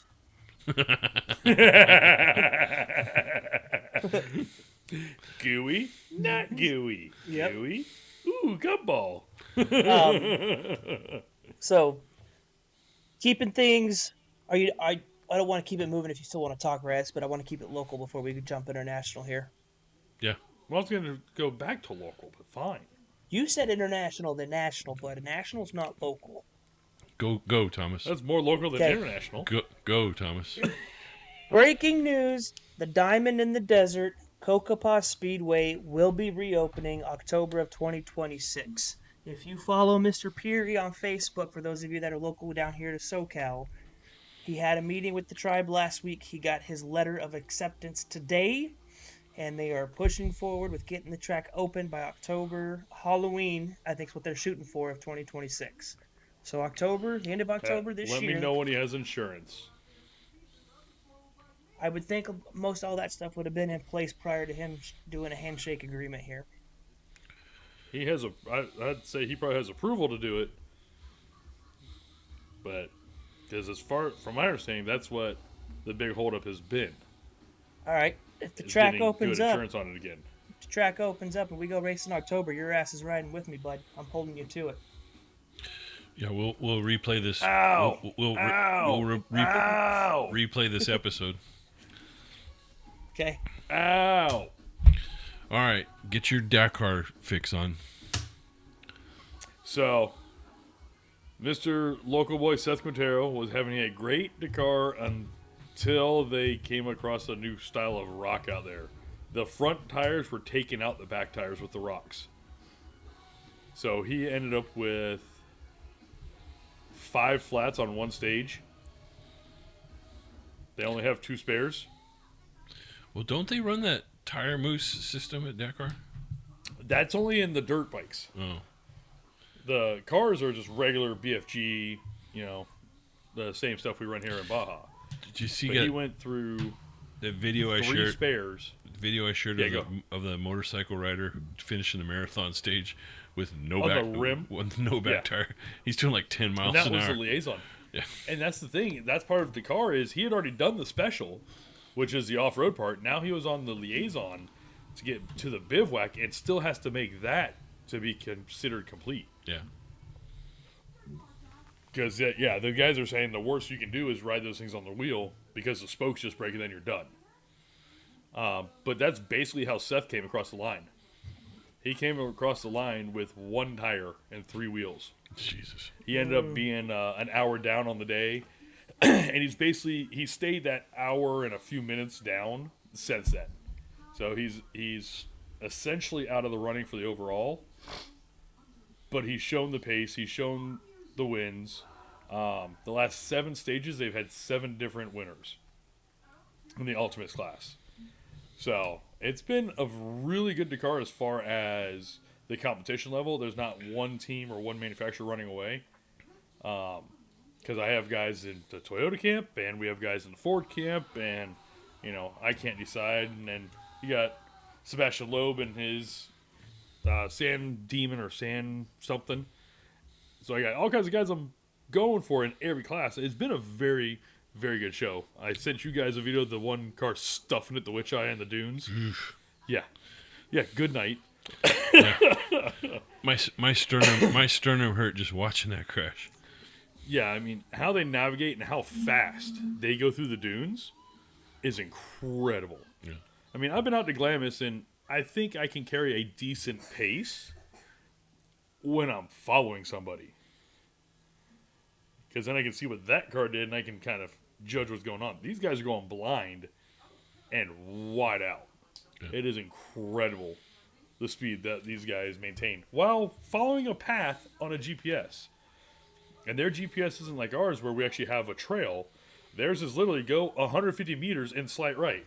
Gooey, not gooey.
Yep.
Gooey. Ooh, gumball.
So, keeping things. I don't want to keep it moving if you still want to talk Reds, but I want to keep it local before we jump international here.
Yeah.
Well, I was going to go back to local, but fine.
You said international than national, but national's not local.
Go, Thomas.
That's more local than
Okay.
international.
Go, Thomas.
Breaking news: the Diamond in the Desert, Cocopah Speedway, will be reopening October of 2026. If you follow Mr. Peary on Facebook, for those of you that are local down here to SoCal, he had a meeting with the tribe last week. He got his letter of acceptance today. and they are pushing forward with getting the track open by October. Halloween, I think, is what they're shooting for of 2026. So October, the end of October this
Let
year.
me know when he has insurance.
I would think most all that stuff would have been in place prior to him doing a handshake agreement here.
He has I'd say he probably has approval to do it. But, because as far, from my understanding, that's what the big holdup has been.
All right, if the
is
track
getting
opens
good
up,
insurance on it again.
if the track opens up and we go race in October, your ass is riding with me, bud. I'm holding you to it.
Yeah, we'll replay this.
Ow!
We'll
Ow! Ow!
replay this episode.
Okay.
Ow!
All right, get your Dakar fix on.
So, Mr. Local Boy Seth Quintero was having a great Dakar until they came across a new style of rock out there. The front tires were taking out the back tires with the rocks. So he ended up with 5 flats on one stage. They only have 2 spares.
Well, don't they run that tire mousse system at Dakar?
That's only in the dirt bikes.
Oh.
The cars are just regular BFG, the same stuff we run here in Baja.
Did you see
But he went through
the video I
3
shared?
spares.
Video I shared of the motorcycle rider who finishing the marathon stage with no
On
back
the rim?
with no back tire. He's doing like 10 miles
And that
an
was
hour.
the liaison.
Yeah.
And that's the thing. That's part of the car is he had already done the special, which is the off-road part. Now he was on the liaison to get to the bivouac and still has to make that to be considered complete.
Yeah.
Because, the guys are saying the worst you can do is ride those things on the wheel because the spokes just break and then you're done. But that's basically how Seth came across the line. He came across the line with 1 tire and 3 wheels.
Jesus.
He ended up being an hour down on the day. And he stayed that hour and a few minutes down since then. So he's essentially out of the running for the overall. But he's shown the pace. He's shown the wins. The last 7 stages, they've had 7 different winners in the Ultimates class. So it's been a really good Dakar as far as the competition level. There's not one team or one manufacturer running away. Because I have guys in the Toyota camp, and we have guys in the Ford camp, and, I can't decide. And then you got Sebastian Loeb and his Sand Demon or Sand something. So I got all kinds of guys I'm going for in every class. It's been a very, very good show. I sent you guys a video of the one car stuffing at the Witch Eye in the dunes. Yeah, good night.
Yeah. My sternum hurt just watching that crash.
Yeah, I mean, how they navigate and how fast they go through the dunes is incredible.
Yeah.
I mean, I've been out to Glamis, and I think I can carry a decent pace when I'm following somebody. Because then I can see what that car did, and I can kind of judge what's going on. These guys are going blind and wide out. Yeah. It is incredible, the speed that these guys maintain, while following a path on a GPS. And their GPS isn't like ours, where we actually have a trail. Theirs is literally go 150 meters and slight right.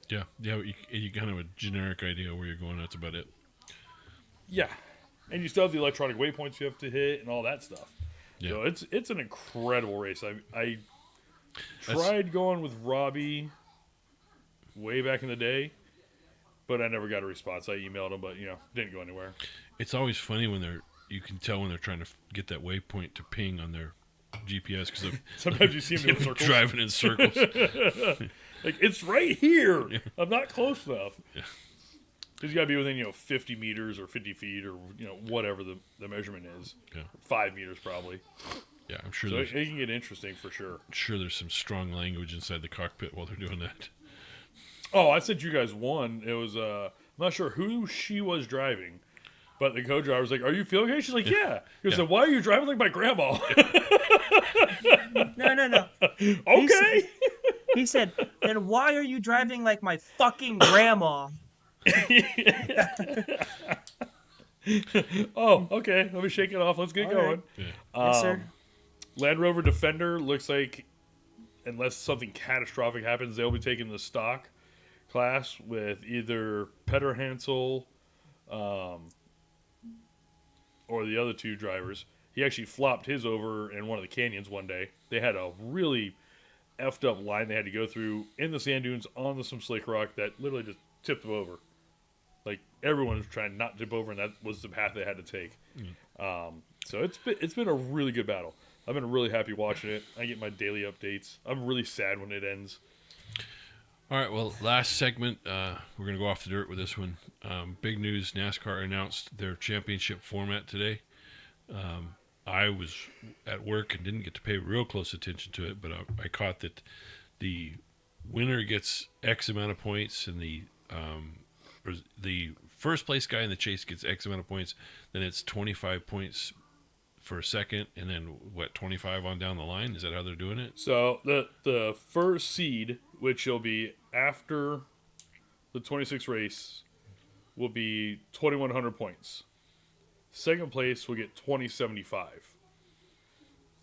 Yeah, you kind of a generic idea where you're going. That's about it.
Yeah, and you still have the electronic waypoints you have to hit and all that stuff. Yeah. So it's an incredible race. I tried going with Robbie way back in the day, but I never got a response. I emailed him, but didn't go anywhere.
It's always funny when you can tell when they're trying to get that waypoint to ping on their GPS because
sometimes you see them
driving in circles.
Like, it's right here.
Yeah.
I'm not close enough.
Yeah.
He's got to be within 50 meters or 50 feet or whatever the measurement is.
Yeah.
5 meters probably.
Yeah, I'm sure.
So it can get interesting for sure.
I'm sure there's some strong language inside the cockpit while they're doing that.
Oh, I sent you guys one. It was I'm not sure who she was driving, but the co-driver was like, "Are you feeling okay?" She's like, "Yeah." He was like, "Why are you driving like my grandma?"
No.
Okay.
He said, "Then why are you driving like my fucking grandma?"
Oh, okay. Let me shake it off. Let's get going.
Yeah.
Yes, sir.
Land Rover Defender looks like, unless something catastrophic happens, they'll be taking the stock class with either Petter Hansel or the other two drivers. He actually flopped his over in one of the canyons one day. They had a really effed up line they had to go through in the sand dunes on some slick rock that literally just tipped them over. Like, everyone was trying not to tip over, and that was the path they had to take. So it's been a really good battle. I've been really happy watching it. I get my daily updates. I'm really sad when it ends.
All right, well, last segment, we're going to go off the dirt with this one. Big news, NASCAR announced their championship format today. I was at work and didn't get to pay real close attention to it, but I caught that the winner gets X amount of points, and the first place guy in the chase gets X amount of points. Then it's 25 points for a second, and then 25 on down the line. Is that how they're doing it?
So the first seed, which will be after the 26th race, will be 2,100 points. Second place will get 2,075.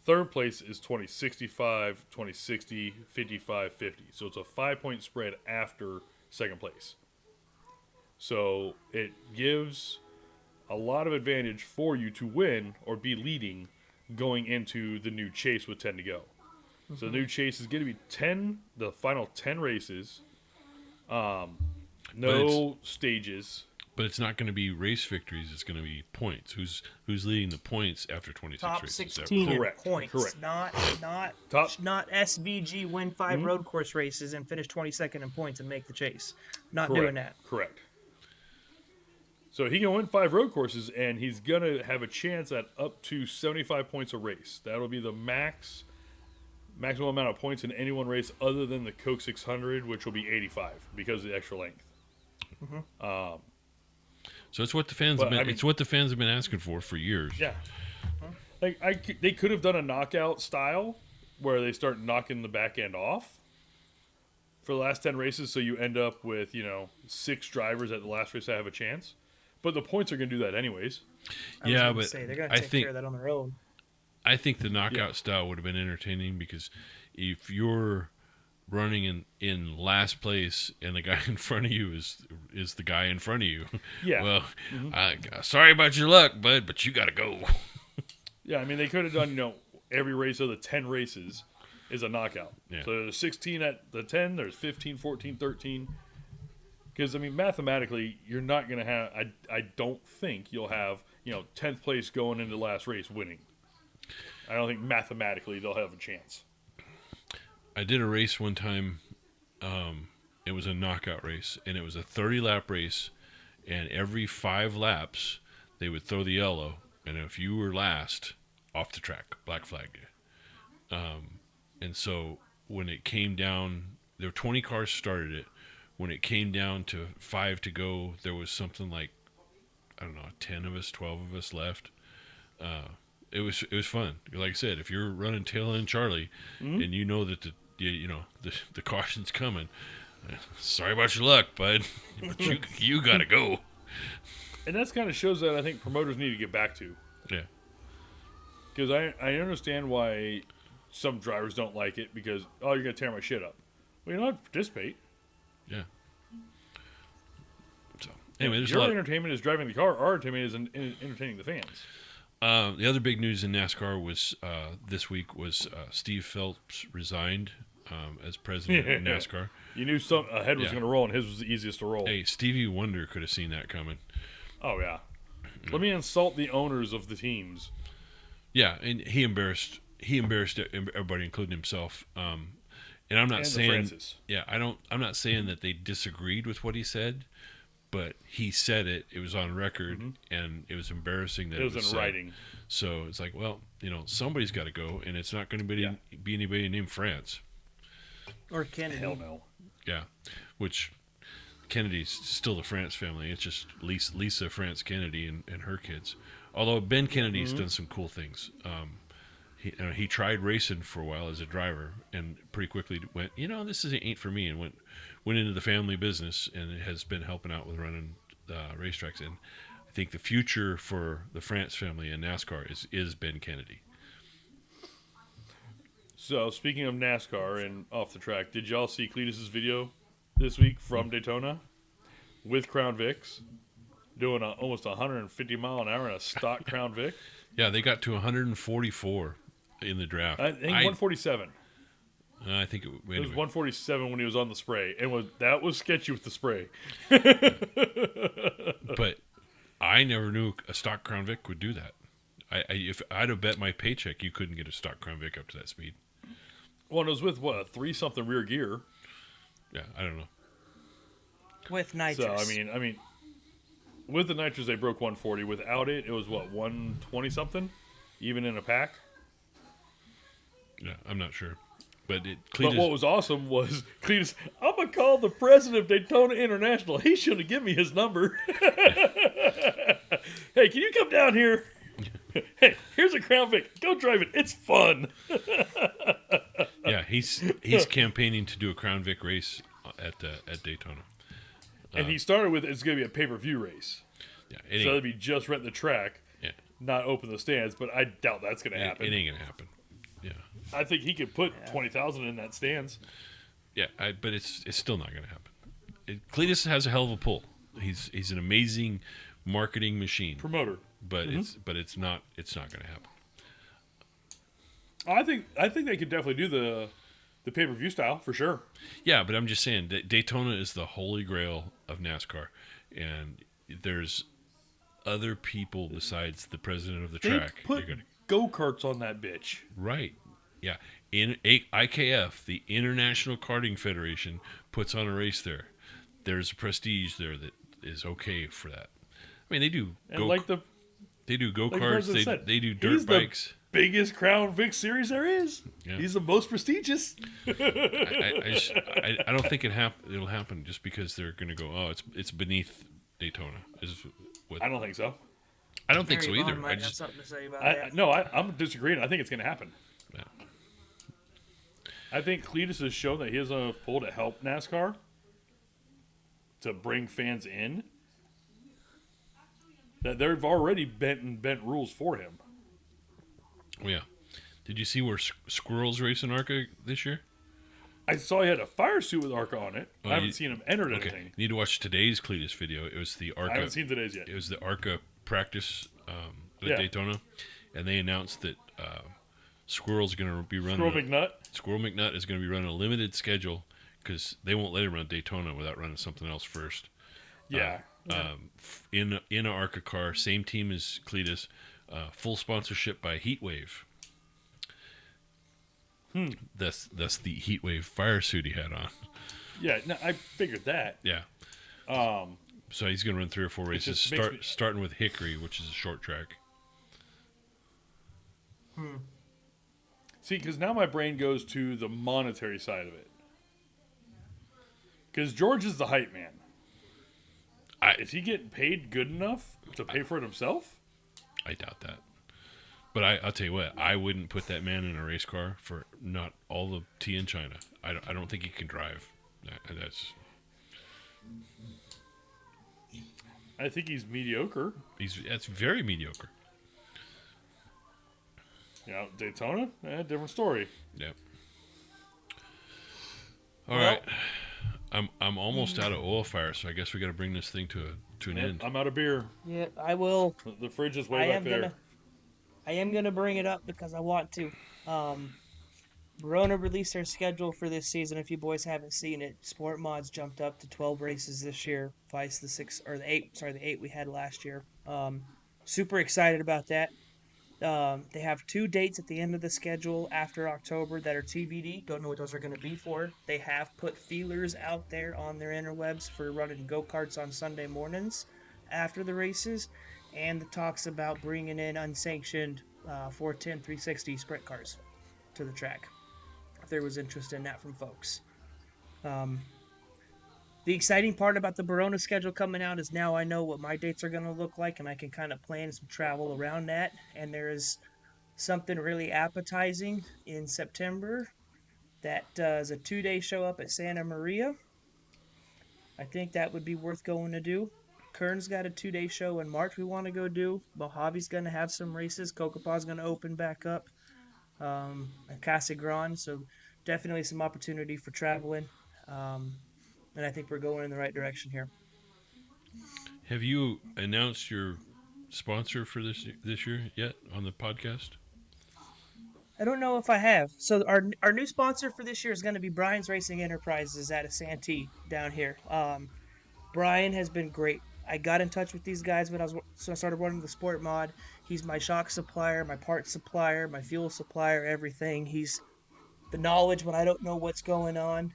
Third place is 2,065, 2,060, 55, 50. So it's a 5-point spread after second place. So it gives a lot of advantage for you to win or be leading going into the new chase with 10 to go. So the new chase is going to be the final 10 races. No stages.
But it's not going to be race victories. It's going to be points. Who's leading the points after 26
Top
races?
16 in
Correct,
points.
correct.
Not
Top-
SVG win 5 road course races and finish 22nd in points and make the chase. Not
Correct.
doing that.
Correct. So he can win 5 road courses, and he's going to have a chance at up to 75 points a race. That'll be the maximum amount of points in any one race other than the Coke 600, which will be 85 because of the extra length.
So it's what the fans it's what the fans have been asking for years.
Yeah. Like they could have done a knockout style where they start knocking the back end off for the last 10 races, so you end up with 6 drivers at the last race that have a chance. But the points are going to do that anyways.
They're going to take care of that on their own.
I think the knockout style would have been entertaining because if you're running in last place and the guy in front of you is the guy in front of you, well, sorry about your luck, bud, but you got to go.
Yeah, I mean, they could have done, every race of the 10 races is a knockout.
Yeah.
So there's 16 at the 10, there's 15, 14, 13. Because, I mean, mathematically, you're not going to have, I don't think you'll have, 10th place going into the last race winning. I don't think mathematically they'll have a chance.
I did a race one time. It was a knockout race, and it was a 30-lap race, and every 5 laps, they would throw the yellow, and if you were last, off the track, black flag you. And so when it came down, there were 20 cars started it. When it came down to 5 to go, there was something like, 10 of us, 12 of us left. It was fun. Like I said, if you're running tail end Charlie, and you know that the caution's coming, sorry about your luck, bud, but you gotta go.
And that's kind of shows that I think promoters need to get back to.
Yeah.
Because I understand why some drivers don't like it because, you're going to tear my shit up. Well, you don't have to participate.
Yeah. So, anyway,
your entertainment is driving the car. Our entertainment is entertaining the fans.
The other big news in NASCAR was this week was Steve Phelps resigned as president of NASCAR.
You knew a head was going to roll, and his was the easiest to roll.
Hey, Stevie Wonder could have seen that coming.
Oh, yeah. Let me insult the owners of the teams.
Yeah, and he embarrassed everybody, including himself. And I'm not saying, I'm not saying that they disagreed with what he said, but he said it. It was on record, and it was embarrassing that it was
in writing.
So it's like, well, somebody's got to go, and it's not going to be anybody named France
or Kennedy.
Hell no.
Yeah, which Kennedy's still the France family. It's just Lisa France Kennedy and her kids. Although Ben Kennedy's done some cool things. He tried racing for a while as a driver, and pretty quickly went, this ain't for me, and went into the family business, and has been helping out with running racetracks. And I think the future for the France family in NASCAR is Ben Kennedy.
So speaking of NASCAR and off the track, did y'all see Cletus's video this week from Daytona with Crown Vics, doing almost 150 mile an hour in a stock Crown Vic.
Yeah, they got to 144 in the draft.
I think 147.
I think
It
anyway.
was 147 when he was on the spray, and that was sketchy with the spray.
But I never knew a stock Crown Vic would do that. If I'd have bet my paycheck, you couldn't get a stock Crown Vic up to that speed.
Well, it was with what, a 3-something rear gear.
Yeah, I don't know.
With nitrous.
So I mean, with the nitrous they broke 140. Without it, it was what, 120 something, even in a pack.
Yeah, I'm not sure. But
But what was awesome was Cletus, I'm going to call the president of Daytona International. He should have given me his number. Hey, can you come down here? Hey, here's a Crown Vic. Go drive it. It's fun.
Yeah, he's campaigning to do a Crown Vic race at Daytona.
And he started with, it's going to be a pay-per-view race.
Yeah,
So it'd be just rent the track,
yeah,
not open the stands. But I doubt that's going to happen.
it ain't gonna happen. Yeah,
I think he could put 20,000 in that stands.
yeah, but it's still not gonna happen. Cletus has a hell of a pull. He's an amazing marketing machine,
Promoter.
but it's not gonna happen.
I think they could definitely do the pay-per-view style for sure.
Yeah, but I'm just saying that Daytona is the holy grail of NASCAR, and there's other people besides the president of the
They
track.
put go-karts on that bitch.
Right. Yeah. In IKF, the International Karting Federation, puts on a race there. There's a prestige there that is okay for that. I mean, they do
And like the
go-karts,
president said,
they do dirt
he's
bikes.
the biggest Crown Vic series there is.
Yeah.
He's the most prestigious.
I don't think it'll happen just because they're going to go, oh, it's beneath Daytona.
I don't think so.
I don't think so
Harry
either.
Vaughn might have something to say about
I,
that.
no, I'm disagreeing. I think it's going to happen.
Yeah.
I think Cletus has shown that he has a pull to help NASCAR, to bring fans in, that they've already bent rules for him.
Oh, yeah. Did you see where squirrels race in ARCA this year?
I saw he had a fire suit with ARCA on it.
Oh,
I haven't seen him enter
Okay.
anything.
You need to watch today's Cletus video. It was the ARCA.
I haven't seen today's yet.
It was the ARCA practice at
Yeah.
Daytona, and they announced that Squirrel's going to be running.
Squirrel McNutt.
McNutt is going to be running a limited schedule because they won't let him run Daytona without running something else first.
Yeah.
In an ARCA car, same team as Cletus, full sponsorship by Heatwave. That's the Heatwave fire suit he had on.
Yeah, no, I figured that.
Yeah. So he's going to run 3 or 4 races,
just makes me-
starting with Hickory, which is a short track.
See, because now my brain goes to the monetary side of it. Because George is the hype man. Is he getting paid good enough to pay for it himself?
I doubt that. But I'll tell you what, I wouldn't put that man in a race car for not all the tea in China. I don't think he can drive.
I think he's mediocre.
That's very mediocre.
You know, Daytona, different story.
Yep. All right. I'm almost out of oil fire, so I guess we got to bring this thing to an end.
I'm out of beer.
Yeah, I will.
The fridge is way back there.
I am gonna bring it up because I want to. Verona released their schedule for this season. If you boys haven't seen it, Sport Mods jumped up to 12 races this year, twice the 6 or the 8. Sorry, the 8 we had last year. Super excited about that. They have 2 dates at the end of the schedule after October that are TBD. Don't know what those are going to be for. They have put feelers out there on their interwebs for running go-karts on Sunday mornings after the races, and the talks about bringing in unsanctioned 410, 360 sprint cars to the track. If there was interest in that from folks. The exciting part about the Verona schedule coming out is now I know what my dates are going to look like, and I can kind of plan some travel around that. And there is something really appetizing in September that is a 2-day show up at Santa Maria. I think that would be worth going to do. Kern's got a 2-day show in March we want to go do. Mojave's going to have some races. Cocopa's going to open back up. At Casa Grande, so definitely some opportunity for traveling. and I think we're going in the right direction here.
Have you announced your sponsor for this year yet on the podcast?
I don't know if I have. So our new sponsor for this year is going to be Brian's Racing Enterprises out of Santee down here. Brian has been great. I got in touch with these guys when I started running the sport mod. He's my shock supplier, my parts supplier, my fuel supplier, everything. He's the knowledge when I don't know what's going on.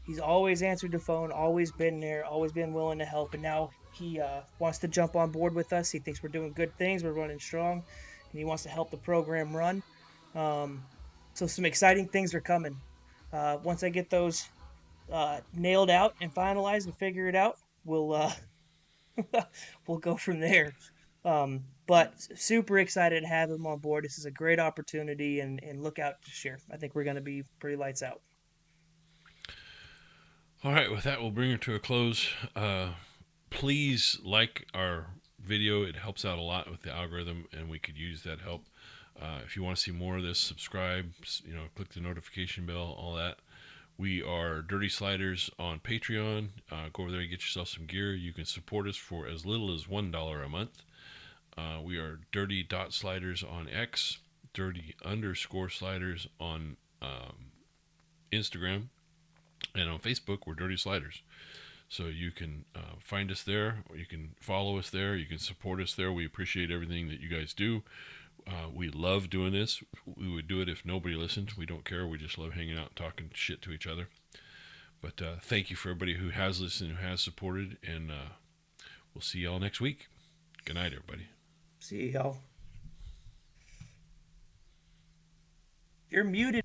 He's always answered the phone, always been there, always been willing to help, and now he wants to jump on board with us. He thinks we're doing good things, we're running strong, and he wants to help the program run. So some exciting things are coming. Once I get those nailed out and finalized and figure it out, we'll we'll go from there. But super excited to have him on board. This is a great opportunity, and look out this year. I think we're going to be pretty lights out.
All right, with that, we'll bring it to a close. Please like our video. It helps out a lot with the algorithm, and we could use that help. If you want to see more of this, subscribe, click the notification bell, all that. We are Dirty Sliders on Patreon. Go over there and get yourself some gear. You can support us for as little as $1 a month. We are dirty.sliders on X, dirty_sliders on Instagram, and on Facebook, we're Dirty Sliders. So you can find us there, or you can follow us there, you can support us there. We appreciate everything that you guys do. We love doing this. We would do it if nobody listened. We don't care. We just love hanging out and talking shit to each other. But thank you for everybody who has listened, who has supported, and we'll see y'all next week. Good night, everybody.
See y'all. You're muted.